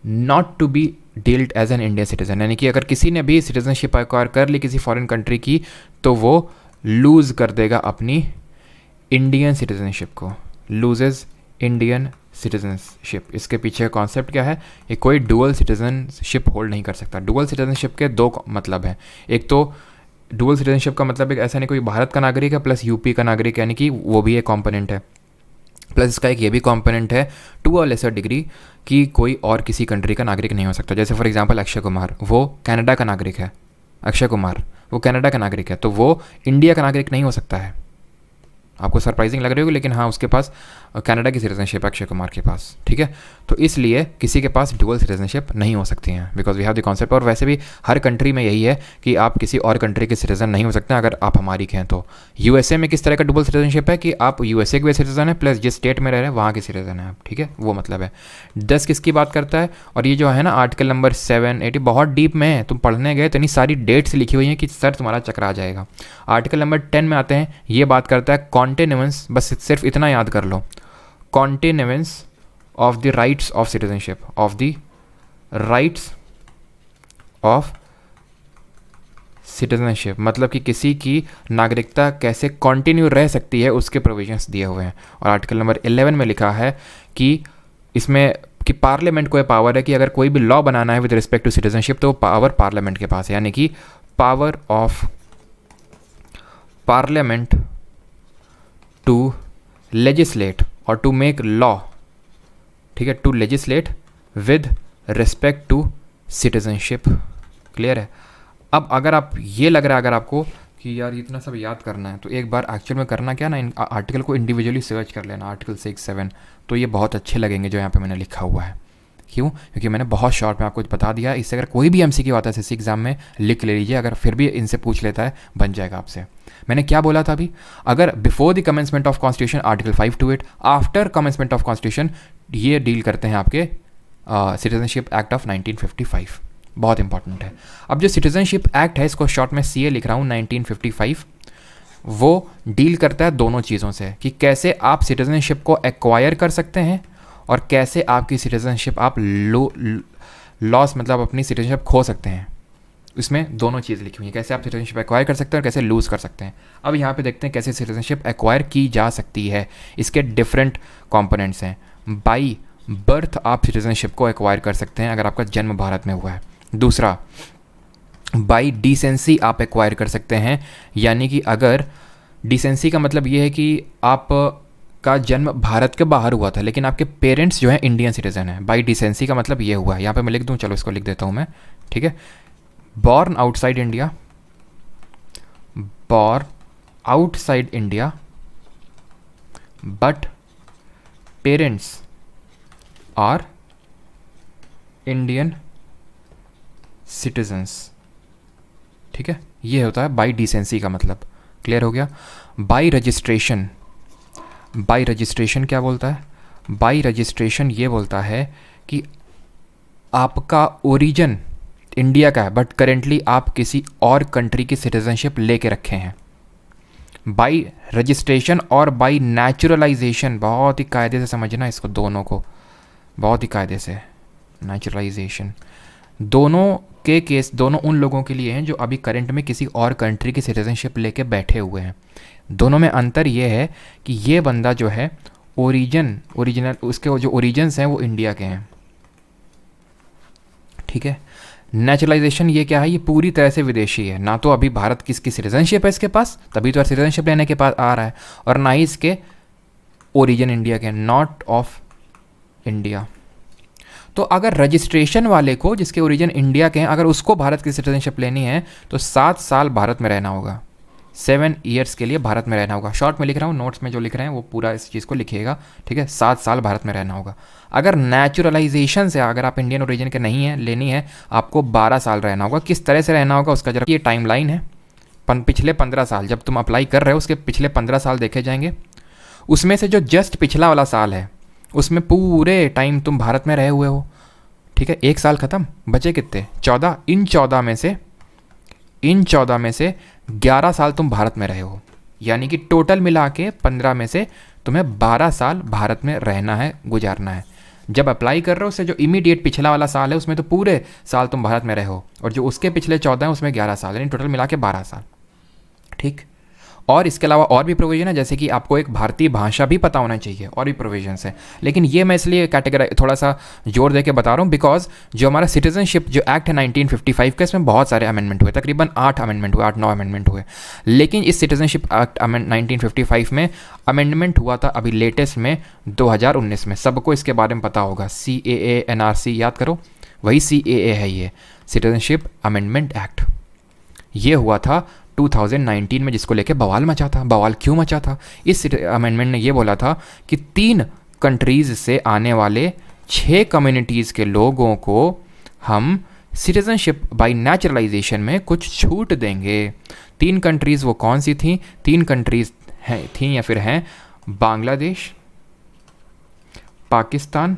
not to be dealt as an Indian citizen, यानी कि अगर किसी ने भी सिटीजनशिप एक्वायर कर ली किसी फॉरेन कंट्री की, तो वो लूज़ कर देगा अपनी इंडियन सिटीजनशिप को, लूजेज इंडियन सिटीजनशिप। इसके पीछे कॉन्सेप्ट क्या है? ये कोई डुअल सिटीजनशिप होल्ड नहीं कर सकता। डुअल सिटीजनशिप के दो मतलब हैं। एक तो डुअल सिटीजनशिप का मतलब एक ऐसा नहीं कोई भारत का नागरिक है प्लस यूपी का नागरिक, यानी कि वो भी एक कॉम्पोनेंट है, प्लस इसका एक ये भी कॉम्पोनेंट है टू अ लेसर डिग्री कि कोई और किसी कंट्री का नागरिक नहीं हो सकता। जैसे फॉर एग्जांपल अक्षय कुमार, वो कनाडा का नागरिक है, अक्षय कुमार वो कनाडा का नागरिक है, तो वो इंडिया का नागरिक नहीं हो सकता है। आपको सरप्राइजिंग लग रही होगी, लेकिन हाँ उसके पास कनाडा की सिटीजनशिप अक्षय कुमार के पास, ठीक है। तो इसलिए किसी के पास डुअल सिटीजनशिप नहीं हो सकती हैं, because we have the concept. और वैसे भी हर कंट्री में यही है कि आप किसी और कंट्री के सिटीजन नहीं हो सकते हैं अगर आप हमारी के हैं। तो यूएसए में किस तरह का डुअल सिटीजनशिप है कि आप यूएसए के भी सिटीजन है प्लस जिस स्टेट में रह रहे हैं वहाँ के सिटीजन है आप, ठीक है, वो मतलब है। 10 किसकी बात करता है? और ये जो है ना आर्टिकल नंबर 7, 8 बहुत डीप में है, तुम पढ़ने गए तो इतनी सारी डेट्स लिखी हुई हैं कि सर तुम्हारा चकरा जाएगा। आर्टिकल नंबर 10 में आते हैं, ये बात करता है कॉन्टिन्यूएंस, बस सिर्फ इतना याद कर लो, continuance of the rights of citizenship, of the rights of citizenship, मतलब कि किसी की नागरिकता कैसे कंटिन्यू रह सकती है उसके प्रोविजंस दिए हुए हैं। और आर्टिकल नंबर 11 में लिखा है कि इसमें कि पार्लियामेंट को ये पावर है कि अगर कोई भी लॉ बनाना है विद रिस्पेक्ट टू सिटीजनशिप तो वो पावर पार्लियामेंट के पास है, यानी कि power of parliament to legislate और टू मेक लॉ, ठीक है, to legislate with respect to citizenship. Clear है? अब अगर आप ये लग रहा है अगर आपको कि यार इतना सब याद करना है, तो एक बार एक्चुअल में करना क्या ना, इन आर्टिकल को इंडिविजुअली सर्च कर लेना, आर्टिकल 6, 7, तो ये बहुत अच्छे लगेंगे जो यहाँ पे मैंने लिखा हुआ है। क्यों? क्योंकि मैंने बहुत शॉर्ट में आपको बता दिया। इससे अगर कोई भी एमसीक्यू आता है एसएससी एग्जाम में लिख ले लीजिए, अगर फिर भी इनसे पूछ लेता है बन जाएगा आपसे। मैंने क्या बोला था अभी? अगर before the commencement of constitution article 5 to 8, after commencement of constitution ये डील करते हैं आपके सिटीजनशिप एक्ट ऑफ 1955, बहुत इंपॉर्टेंट है। अब जो सिटीजनशिप एक्ट है इसको शॉर्ट में सीए लिख रहा हूँ 1955, वो डील करता है दोनों चीज़ों से कि कैसे आप सिटीजनशिप को एक्वायर कर सकते हैं और कैसे आपकी सिटीजनशिप आप लॉस मतलब अपनी सिटीजनशिप खो सकते हैं। इसमें दोनों चीज़ लिखी हुई है, कैसे आप सिटीजनशिप एक्वायर कर सकते हैं और कैसे लूज़ कर सकते हैं। अब यहाँ पे देखते हैं कैसे सिटीजनशिप एक्वायर की जा सकती है। इसके डिफरेंट कंपोनेंट्स हैं। बाई बर्थ आप सिटीजनशिप को एक्वायर कर सकते हैं अगर आपका जन्म भारत में हुआ है। दूसरा, बाई डिसेंसी आप एक्वायर कर सकते हैं, यानी कि अगर डिसेंसी का मतलब ये है कि आप का जन्म भारत के बाहर हुआ था लेकिन आपके पेरेंट्स जो हैं इंडियन सिटीजन हैं। बाई डिसेंसी का मतलब ये हुआ है, यहाँ पे मैं लिख दूँ, चलो इसको लिख देता हूँ मैं, ठीक है। Born outside India, born outside India but parents are Indian citizens, ठीक है। ये होता है बाई डिसेंसी का मतलब। क्लियर हो गया? बाई रजिस्ट्रेशन, बाई रजिस्ट्रेशन क्या बोलता है? बाई रजिस्ट्रेशन ये बोलता है कि आपका ओरिजिन इंडिया का है बट करेंटली आप किसी और कंट्री की सिटीजनशिप लेके रखे हैं। बाई रजिस्ट्रेशन और बाई नेचुरलाइजेशन, बहुत ही कायदे से समझना इसको, दोनों को बहुत ही कायदे से। नेचुरलाइजेशन दोनों के केस, दोनों उन लोगों के लिए हैं जो अभी करंट में किसी और कंट्री की सिटीजनशिप लेके बैठे हुए हैं। दोनों में अंतर ये है कि ये बंदा जो है ओरिजिनल उसके जो ओरिजिन्स हैं वो इंडिया के हैं, ठीक है। नेचुरलाइजेशन ये क्या है, ये पूरी तरह से विदेशी है, ना तो अभी भारत की इसकी सिटीजनशिप है इसके पास, तभी तो सिटीजनशिप लेने के पास आ रहा है, और ना ही इसके ओरिजिन इंडिया के, नॉट ऑफ इंडिया। तो अगर रजिस्ट्रेशन वाले को जिसके ओरिजिन इंडिया के हैं, अगर उसको भारत की सिटीजनशिप लेनी है तो 7 साल भारत में रहना होगा, 7 ईयर्स के लिए भारत में रहना होगा। शॉर्ट में लिख रहा हूँ, नोट्स में जो लिख रहे हैं वो पूरा इस चीज़ को लिखिएगा, ठीक है। 7 साल भारत में रहना होगा। अगर नेचुरलाइजेशन से अगर आप इंडियन ओरिजिन के नहीं है, लेनी है, आपको 12 साल रहना होगा। किस तरह से रहना होगा उसका जरा ये टाइमलाइन है, पिछले 15 साल जब तुम अप्लाई कर रहे हो उसके पिछले 15 साल देखे जाएंगे। उसमें से जो जस्ट पिछला वाला साल है उसमें पूरे टाइम तुम भारत में रहे हुए हो, ठीक है। 1 साल ख़त्म, बचे कितने, 14। इन 14 में से 11 साल तुम भारत में रहे हो, यानी कि टोटल मिला के 15 में से तुम्हें 12 साल भारत में रहना है, गुजारना है। जब अप्लाई कर रहे हो उससे जो इमीडिएट पिछला वाला साल है उसमें तो पूरे साल तुम भारत में रहे हो, और जो उसके पिछले 14 हैं उसमें 11 साल, यानी टोटल मिला के 12 साल, ठीक। और इसके अलावा और भी प्रोविज़न है, जैसे कि आपको एक भारतीय भाषा भी पता होना चाहिए, और भी प्रोविजंस है। लेकिन ये मैं इसलिए कैटेगरी थोड़ा सा जोर दे के बता रहा हूँ बिकॉज जो हमारा सिटीजनशिप जो एक्ट है 1955 का, इसमें बहुत सारे अमेंडमेंट हुए, तकरीबन 8 अमेंडमेंट हुए, 8-9 अमेंडमेंट हुए। लेकिन इस सिटीजनशिप एक्ट 1955 में अमेंडमेंट हुआ था अभी लेटेस्ट में 2019 में। सबको इसके बारे में पता होगा, CAA NRC याद करो, वही CAA है ये, सिटीजनशिप अमेंडमेंट एक्ट। ये हुआ था 2019 में, जिसको लेके बवाल मचा था। बवाल क्यों मचा था, इस अमेंडमेंट ने ये बोला था कि 3 कंट्रीज़ से आने वाले 6 कम्युनिटीज़ के लोगों को हम सिटीजनशिप बाय नेचुरलाइजेशन में कुछ छूट देंगे। 3 कंट्रीज़ वो कौन सी थी, 3 कंट्रीज़ थी या फिर हैं बांग्लादेश, पाकिस्तान,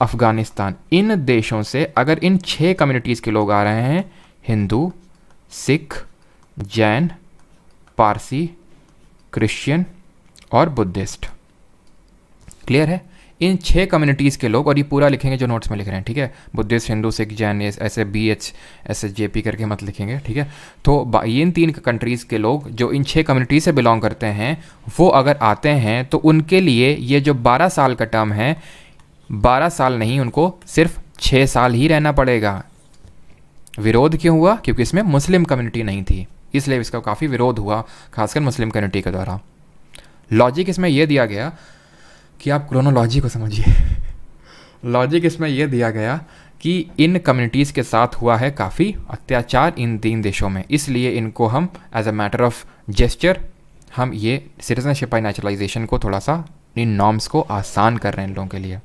अफ़गानिस्तान। इन देशों से अगर इन 6 कम्युनिटीज़ के लोग आ रहे हैं, हिंदू, सिख, जैन, पारसी, क्रिश्चियन और बुद्धिस्ट, क्लियर है। इन 6 कम्युनिटीज़ के लोग, और ये पूरा लिखेंगे जो नोट्स में लिख रहे हैं, ठीक है। बुद्धिस्ट, हिंदू, सिख, जैन, ऐसे BH ऐसे JP करके मत लिखेंगे, ठीक है। तो इन 3 कंट्रीज़ के लोग जो इन 6 कम्युनिटी से बिलोंग करते हैं, वो अगर आते हैं तो उनके लिए ये जो 12 साल का टर्म है, 12 साल नहीं, उनको सिर्फ 6 साल ही रहना पड़ेगा। विरोध क्यों हुआ, क्योंकि इसमें मुस्लिम कम्युनिटी नहीं थी, इसलिए इसका काफ़ी विरोध हुआ, खासकर मुस्लिम कम्युनिटी के द्वारा। लॉजिक इसमें यह दिया गया कि आप क्रोनोलॉजी को समझिए। लॉजिक इसमें यह दिया गया कि इन कम्युनिटीज़ के साथ हुआ है काफ़ी अत्याचार इन 3 देशों में, इसलिए इनको हम as a matter of gesture हम ये सिटीजनशिप बाय नेचुरलाइजेशन को थोड़ा सा इन नॉर्म्स को आसान कर रहे हैं इन लोगों के लिए।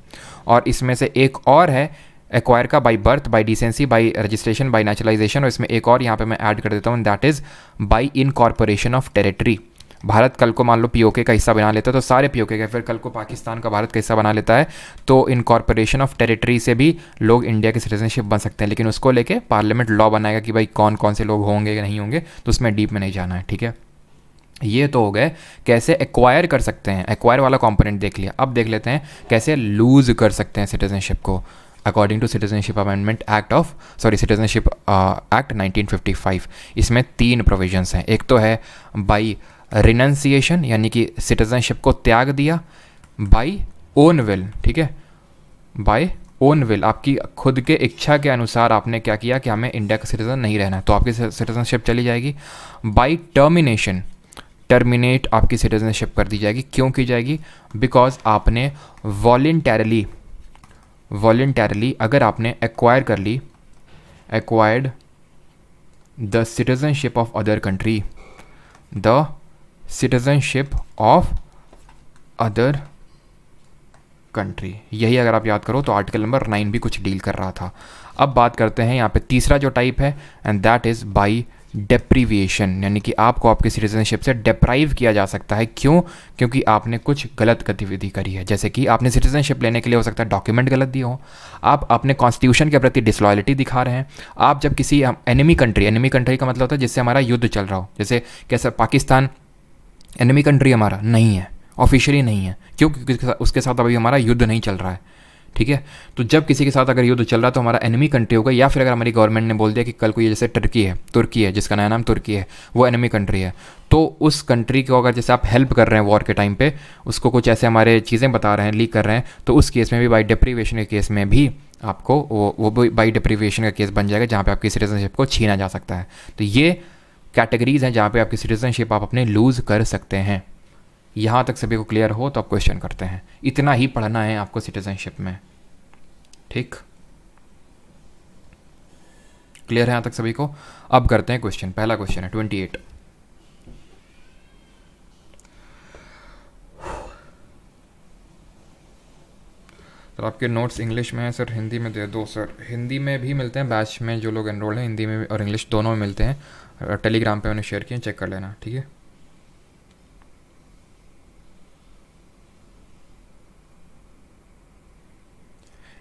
और इसमें से एक और है एक्वायर का, by birth, by decency, by registration, by naturalisation, और इसमें एक और यहाँ पे मैं ऐड कर देता हूँ, that is by incorporation of territory. Bharat कल को मान लो POK का हिस्सा बना लेता है तो सारे POK का, फिर कल को पाकिस्तान का भारत का हिस्सा बना लेता है तो इनकॉर्पोरेशन ऑफ टेरिटरी से भी लोग इंडिया की सिटीजनशिप बन सकते हैं। लेकिन उसको लेके पार्लियामेंट लॉ बनाएगा कि भाई कौन कौन से लोग होंगे या नहीं होंगे, तो उसमें डीप में नहीं जाना है, ठीक है। ये तो हो गए कैसे एक्वायर कर सकते हैं, एक्वायर वाला कंपोनेंट देख लिया। अब देख लेते हैं कैसे लूज़ कर सकते हैं सिटीजनशिप को according to citizenship amendment act citizenship act 1955। इसमें 3 प्रोविजंस हैं। एक तो है बाई रिनंसिएशन, यानी कि सिटीजनशिप को त्याग दिया, बाई ओन विल, ठीक है, बाय ओन विल, आपकी खुद के इच्छा के अनुसार आपने क्या किया कि हमें इंडिया का सिटीजन नहीं रहना है तो आपकी सिटीजनशिप चली जाएगी। बाई टर्मिनेशन, टर्मिनेट आपकी सिटीजनशिप कर दी जाएगी। क्यों की जाएगी, बिकॉज आपने वॉलेंटरली अगर आपने एक्वायर कर ली, acquired the citizenship of other country, the citizenship of other country, यही अगर आप याद करो तो आर्टिकल नंबर 9 भी कुछ डील कर रहा था। अब बात करते हैं यहाँ पे तीसरा जो टाइप है, एंड दैट इज़ बाई डेप्रीविएशन, यानी कि आपको आपकी सिटीजनशिप से डेप्राइव किया जा सकता है। क्यों, क्योंकि आपने कुछ गलत गतिविधि करी है। जैसे कि आपने सिटीजनशिप लेने के लिए हो सकता है डॉक्यूमेंट गलत दिए हो, आप अपने कॉन्स्टिट्यूशन के प्रति डिसलॉयल्टी दिखा रहे हैं, आप जब किसी एनिमी कंट्री का मतलब होता है जिससे हमारा युद्ध चल रहा हो, जैसे कैसे पाकिस्तान एनिमी कंट्री हमारा नहीं है, ऑफिशियली नहीं है, क्यों, क्योंकि उसके साथ अभी हमारा युद्ध नहीं चल रहा है, ठीक है। तो जब किसी के साथ अगर युद्ध चल रहा है तो हमारा एनिमी कंट्री होगा, या फिर अगर हमारी गवर्नमेंट ने बोल दिया कि कल को ये जैसे तुर्की है जिसका नया नाम तुर्की है, वो एनिमी कंट्री है, तो उस कंट्री को अगर जैसे आप हेल्प कर रहे हैं वॉर के टाइम पे, उसको कुछ ऐसे हमारे चीज़ें बता रहे हैं, लीक कर रहे हैं, तो उस केस में भी बाई डिप्रीवेशन के केस में भी आपको वो बाई डिप्रीवेशन का केस बन जाएगा, जहाँ पे आपकी सिटीजनशिप को छीना जा सकता है। तो ये कैटेगरीज हैं जहाँ पे आपकी सिटीजनशिप आप अपने लूज़ कर सकते हैं। यहाँ तक सभी को क्लियर हो तो आप क्वेश्चन करते हैं। इतना ही पढ़ना है आपको सिटीजनशिप में, ठीक? क्लियर है यहाँ तक सभी को? अब करते हैं क्वेश्चन। पहला क्वेश्चन है 28। सर आपके नोट्स इंग्लिश में है सर, हिंदी में दे दो सर। हिंदी में भी मिलते हैं बैच में, जो लोग एनरोल्ड हैं हिंदी में और इंग्लिश दोनों में मिलते हैं। टेलीग्राम पे मैंने शेयर किए, चेक कर लेना, ठीक है?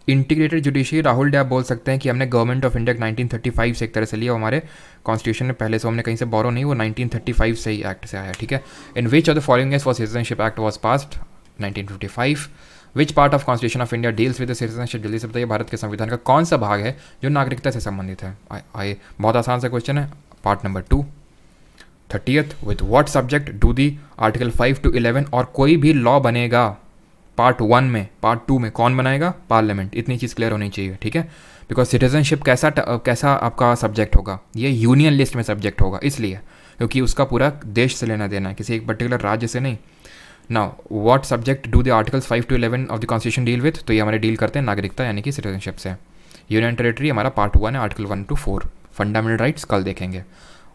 इंटीग्रेटेड जुडिशरी, राहुल डे आप बोल सकते हैं कि हमने गवर्नमेंट ऑफ इंडिया 1935 से एक तरह से लिया, हमारे कॉन्स्टिट्यूशन में पहले से हमने कहीं से बोरो नहीं, वो 1935 से ही एक्ट से आया, ठीक है? In which of the following is for citizenship act was passed 1955। Which part of constitution of India deals with citizenship, जल्दी से बताइए भारत के संविधान का कौन सा भाग है जो नागरिकता से संबंधित है? आए बहुत आसान सा क्वेश्चन है। Part number 2। 30th, with what subject do the article 5 to 11 और कोई भी लॉ बनेगा पार्ट 1 में, पार्ट 2 में कौन बनाएगा? पार्लियामेंट। इतनी चीज़ क्लियर होनी चाहिए, ठीक है? बिकॉज सिटीजनशिप कैसा आपका सब्जेक्ट होगा? ये यूनियन लिस्ट में सब्जेक्ट होगा, इसलिए क्योंकि उसका पूरा देश से लेना देना है, किसी एक पर्टिकुलर राज्य से नहीं। Now what subject do the articles 5 to 11 of the constitution deal with? तो ये हमारे डील करते हैं नागरिकता यानी कि सिटीजनशिप से। यूनियन टेरिटरी हमारा पार्ट 1 है, आर्टिकल 1 to 4। फंडामेंटल राइट्स कल देखेंगे।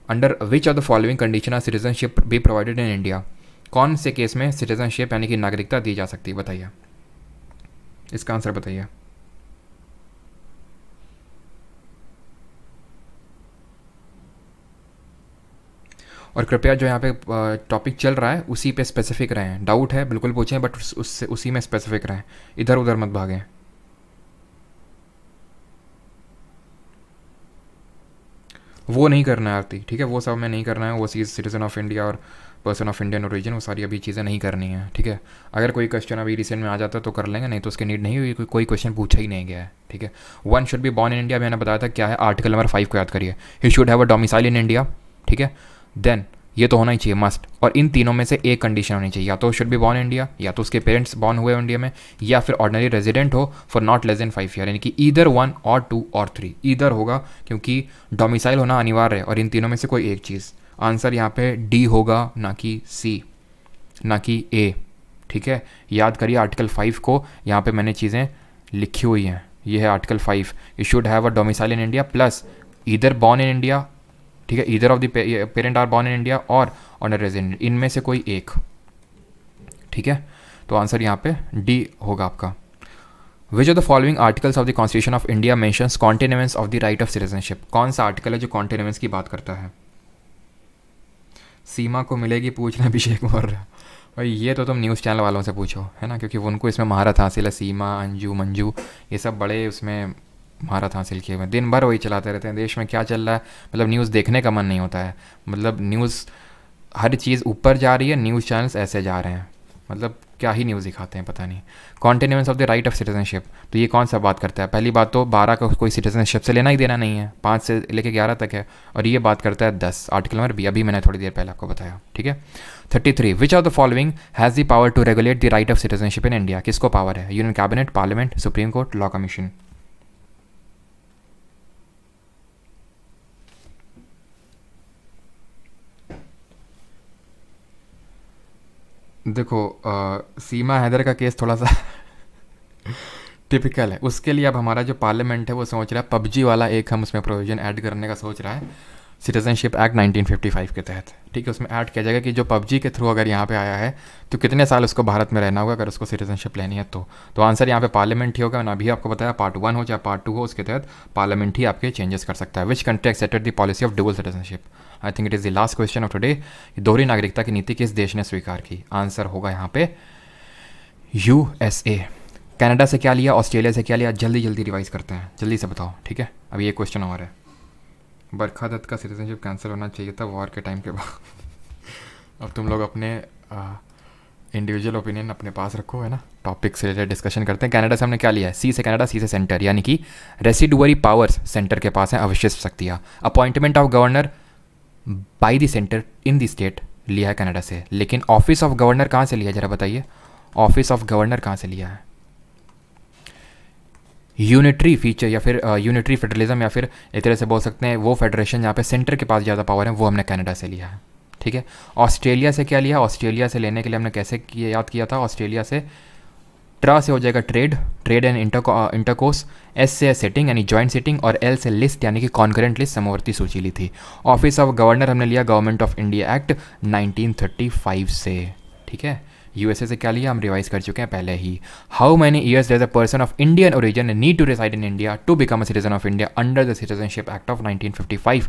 Under which of the following condition of citizenship be provided in India? कौन से केस में सिटीजनशिप यानी कि नागरिकता दी जा सकती है? बताइए, इसका आंसर बताइए। और कृपया जो यहाँ पे टॉपिक चल रहा है उसी पे स्पेसिफिक रहें। डाउट है बिल्कुल पूछें, बट उससे उसी में स्पेसिफिक रहें, इधर उधर मत भागें। वो नहीं करना है आरती, ठीक है? वो सब में नहीं करना है, वो चीज़ सिटीजन ऑफ इंडिया और पर्सन ऑफ इंडियन ओरिजिन, वो सारी अभी चीज़ें नहीं करनी है, ठीक है? अगर कोई क्वेश्चन अभी रिसेंट में आ जाता तो कर लेंगे, नहीं तो उसकी नीड नहीं हुई, कोई क्वेश्चन पूछा ही नहीं गया है, ठीक है? One should be born in India, मैंने बताया था क्या है, आर्टिकल नंबर 5 को याद करिए। He should have a domicile in India, ठीक है? देन ये तो होना ही चाहिए मस्ट, और इन तीनों में से एक कंडीशन होनी चाहिए, या तो शुड बी बॉर्न इंडिया, या तो उसके पेरेंट्स बॉर्न हुए इंडिया में, या फिर ऑर्डिनरी रेजिडेंट हो for not less than 5 year, यानी कि ईदर 1 और 2 और 3, ईदर होगा, क्योंकि डोमिसाइल होना अनिवार्य है, और इन तीनों में से कोई एक चीज़। आंसर यहाँ पे डी होगा, ना कि सी, ना कि ए, ठीक है? याद करिए आर्टिकल 5 को, यहाँ पे मैंने चीज़ें लिखी हुई हैं। ये है article 5, you should have a domicile in India plus either born in India, ठीक है? Either of the parent are born in India और ऑनर रेजिडेंट, इनमें से कोई एक, ठीक है? तो आंसर यहाँ पे डी होगा आपका। Which of the following articles of the constitution of India mentions continuance of the right of citizenship? कौन सा आर्टिकल है जो कॉन्टिन्यूएंस की बात करता है? सीमा को मिलेगी पूछना, अभिषेक मौर्य। भाई ये तो तुम न्यूज़ चैनल वालों से पूछो, है ना? क्योंकि उनको इसमें महारत हासिल है। सीमा, अंजू, मंजू, ये सब बड़े उसमें महारत हासिल किए हुए, दिन भर वही चलाते रहते हैं। देश में क्या चल रहा है मतलब न्यूज़ देखने का मन नहीं होता है, मतलब न्यूज़ हर चीज़ ऊपर जा रही है, न्यूज़ चैनल्स ऐसे जा रहे हैं, मतलब क्या ही न्यूज़ दिखाते हैं पता नहीं। Continuance of the right of citizenship, तो ये कौन सा बात करता है? पहली बात तो 12 का कोई सिटीजनशिप से लेना ही देना नहीं है, 5 से लेकर 11 तक है, और ये बात करता है 10, आर्टिकल नंबर बी, अभी मैंने थोड़ी देर पहले आपको बताया, ठीक है? 33, which of the following has the power to regulate the right of citizenship in India? किसको पावर है? Union cabinet, parliament, supreme court, law commission? देखो सीमा हैदर का केस थोड़ा सा टिपिकल है, उसके लिए अब हमारा जो पार्लियामेंट है वो सोच रहा है पबजी वाला एक हम उसमें प्रोविजन ऐड करने का सोच रहा है सिटीजनशिप एक्ट 1955 के तहत, ठीक है? उसमें ऐड किया जाएगा कि जो पबजी के थ्रू अगर यहाँ पे आया है तो कितने साल उसको भारत में रहना होगा अगर उसको सिटीजनशिप लेनी है तो आंसर यहाँ पे पार्लियामेंट ही होगा। ना अभी आपको बताया पार्ट 1 हो चाहे पार्ट 2 हो, उसके तहत पार्लियामेंट ही आपके चेंजेस कर सकता है। Which country accepted the policy of dual citizenship? I think it is the last question of today. दोहरी नागरिकता की नीति किस देश ने स्वीकार की? आंसर होगा यहाँ पे USA। कनाडा से क्या लिया, ऑस्ट्रेलिया से क्या लिया? जल्दी जल्दी रिवाइज करते हैं, जल्दी से बताओ, ठीक है? अभी ये क्वेश्चन और है। बरखा दत्त का सिटीजनशिप कैंसिल होना चाहिए था वॉर के टाइम के बाद। अब तुम लोग अपने इंडिविजुअल ओपिनियन अपने पास रखो, है ना। टॉपिक से रिलेटेड डिस्कशन करते हैं। कनाडा से हमने क्या लिया है? सी से कनाडा, सी से सेंटर, यानी कि रेसिडुअरी पावर्स सेंटर के पास है, अवशिष्ट शक्तियाँ। Appointment of governor by the centre in the state लिया है कनाडा से, लेकिन ऑफिस ऑफ गवर्नर कहाँ से लिया है जरा बताइए? ऑफिस ऑफ गवर्नर कहाँ से लिया है? यूनिटरी फीचर या फिर यूनिटरी फेडरलिज्म, या फिर एक तरह से बोल सकते हैं वो फेडरेशन जहाँ पे सेंटर के पास ज़्यादा पावर है, वो हमने कनाडा से लिया है, ठीक है। ऑस्ट्रेलिया से क्या लिया? ऑस्ट्रेलिया से लेने के लिए हमने कैसे याद किया था? ऑस्ट्रेलिया से ट्रा से हो जाएगा trade, trade and intercourse, S से सेटिंग यानी जॉइंट सेटिंग, और एल से लिस्ट यानी कि कॉन्करेंट लिस्ट, समवर्ती सूची ली थी। ऑफिस ऑफ गवर्नर हमने लिया गवर्नमेंट ऑफ इंडिया एक्ट 1935 से, ठीक है। यूएसए से क्या लिया? हम रिवाइज कर चुके हैं पहले ही। How many years does a person of Indian origin need to reside in India to become a citizen of India under the citizenship act of 1955?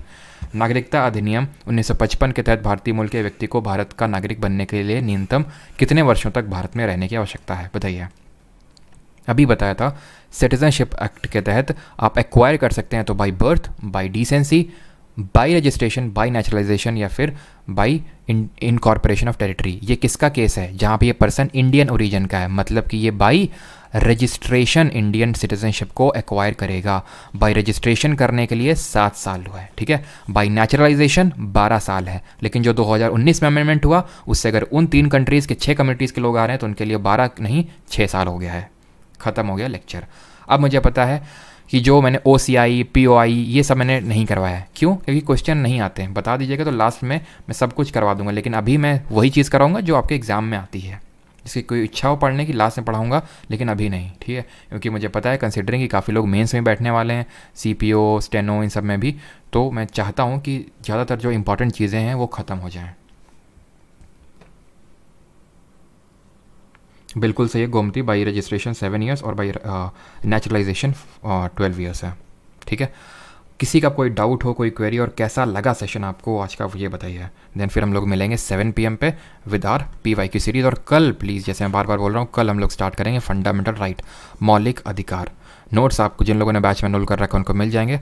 नागरिकता अधिनियम 1955 के तहत भारतीय मूल के व्यक्ति को भारत का नागरिक बनने के लिए न्यूनतम कितने वर्षों तक भारत में रहने की आवश्यकता है? बताइए। अभी बताया था सिटीजनशिप एक्ट के तहत आप एक्वायर कर सकते हैं तो by birth, by decency, by registration, by naturalisation, या फिर बाय इनकॉर्पोरेशन ऑफ टेरिटरी। ये किसका केस है? जहाँ पे ये पर्सन इंडियन ओरिजिन का है, मतलब कि ये बाय रजिस्ट्रेशन इंडियन सिटीजनशिप को एक्वायर करेगा। बाय रजिस्ट्रेशन करने के लिए 7 साल हुआ है, ठीक है। बाय नेचुरलाइजेशन 12 साल है, लेकिन जो 2019 में अमेंडमेंट हुआ उससे अगर उन 3 कंट्रीज़ के 6 कम्युनिटीज़ के लोग आ रहे हैं तो उनके लिए 12 नहीं 6 साल हो गया है। ख़त्म हो गया लेक्चर। अब मुझे पता है कि जो मैंने OCI, POI ये सब मैंने नहीं करवाया है। क्यों? क्योंकि क्वेश्चन नहीं आते हैं। बता दीजिएगा तो लास्ट में मैं सब कुछ करवा दूंगा, लेकिन अभी मैं वही चीज़ कराऊंगा जो आपके एग्ज़ाम में आती है। जिसकी कोई इच्छा हो पढ़ने की लास्ट में पढ़ाऊंगा, लेकिन अभी नहीं, ठीक है। क्योंकि मुझे पता है कंसिडरिंग कि काफ़ी लोग मेंस में बैठने वाले हैं, CPO, स्टेनो, इन सब में भी, तो मैं चाहता हूँ कि ज़्यादातर जो इंपॉर्टेंट चीज़ें हैं वो ख़त्म हो जाएँ। बिल्कुल सही है गोमती, बाई रजिस्ट्रेशन 7 ईयर्स और बाई नेचुरलाइजेशन 12 ईयर्स है, ठीक है। किसी का कोई डाउट हो, कोई क्वेरी, और कैसा लगा सेशन आपको आज का, ये बताइए। देन फिर हम लोग मिलेंगे 7 PM पे विद आर PYQ सीरीज़। और कल प्लीज़, जैसे मैं बार बार बोल रहा हूँ, कल हम लोग स्टार्ट करेंगे फंडामेंटल राइट, मौलिक अधिकार। नोट्स आपको जिन लोगों ने बैच में एनरोल कर रखा है उनको मिल जाएंगे।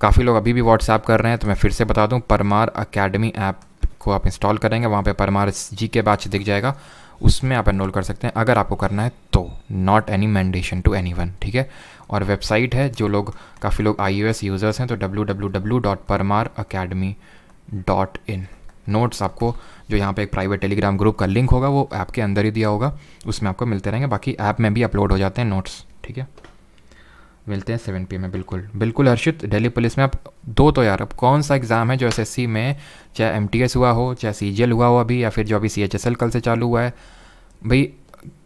काफ़ी लोग अभी भी व्हाट्सएप कर रहे हैं, तो मैं फिर से बता दूँ, परमार अकेडमी ऐप को आप इंस्टॉल करेंगे, वहाँ पे परमार GK बैच दिख जाएगा, उसमें आप एनरोल कर सकते हैं अगर आपको करना है तो। नॉट एनी मैंडेशन टू एनीवन, ठीक है। और वेबसाइट है, जो लोग काफ़ी लोग iOS यूज़र्स हैं तो www.parmaracademy.in। नोट्स आपको जो यहाँ पे एक प्राइवेट टेलीग्राम ग्रुप का लिंक होगा वो ऐप के अंदर ही दिया होगा, उसमें आपको मिलते रहेंगे। बाकी ऐप में भी अपलोड हो जाते हैं नोट्स, ठीक है। मिलते हैं 7 PM में। बिल्कुल बिल्कुल हर्षित। दिल्ली पुलिस में आप दो तो यार, अब कौन सा एग्ज़ाम है जो SSC में, चाहे MTS हुआ हो, चाहे CGL हुआ हो अभी, या फिर जो अभी CHSL कल से चालू हुआ है, भाई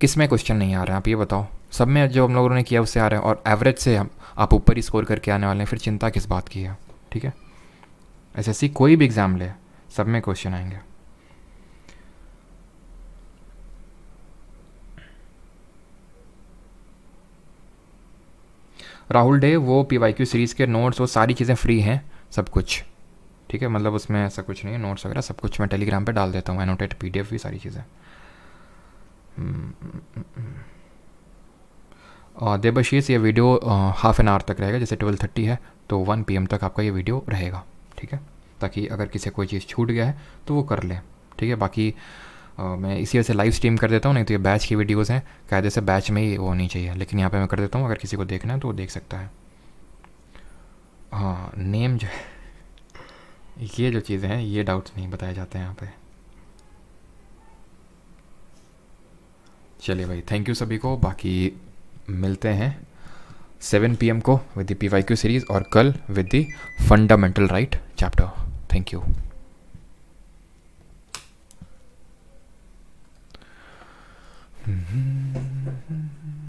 किस में क्वेश्चन नहीं आ रहे हैं आप ये बताओ? सब में जो हम लोगों ने किया उससे आ रहे हैं, और एवरेज से आप ऊपर ही स्कोर करके आने वाले हैं, फिर चिंता किस बात की है, ठीक है। SSC कोई भी एग्ज़ाम ले, सब में क्वेश्चन आएंगे। राहुल डे, वो PYQ सीरीज़ के नोट्स, वो सारी चीज़ें फ्री हैं, सब कुछ, ठीक है। मतलब उसमें ऐसा कुछ नहीं है, नोट्स वगैरह सब कुछ मैं टेलीग्राम पे डाल देता हूँ, एनोटेड PDF भी, सारी चीज़ें। देवशीष, ये वीडियो हाफ एन आवर तक रहेगा, जैसे 12:30 है तो 1 PM तक आपका ये वीडियो रहेगा, ठीक है। ताकि अगर किसी कोई चीज़ छूट गया है तो वो कर ले, ठीक है। बाकी मैं इसी वजह से लाइव स्ट्रीम कर देता हूँ, नहीं तो ये बैच की वीडियोज़ हैं, कायदे से बैच में ही वो होनी चाहिए, लेकिन यहाँ पे मैं कर देता हूँ, अगर किसी को देखना है तो वो देख सकता है। हाँ, नेम जो है, ये जो चीज़ें हैं ये डाउट्स नहीं बताए जाते हैं यहाँ पे। चलिए भाई, थैंक यू सभी को। बाकी मिलते हैं 7 PM को विद द PYQ सीरीज़, और कल with the fundamental right chapter. Thank you.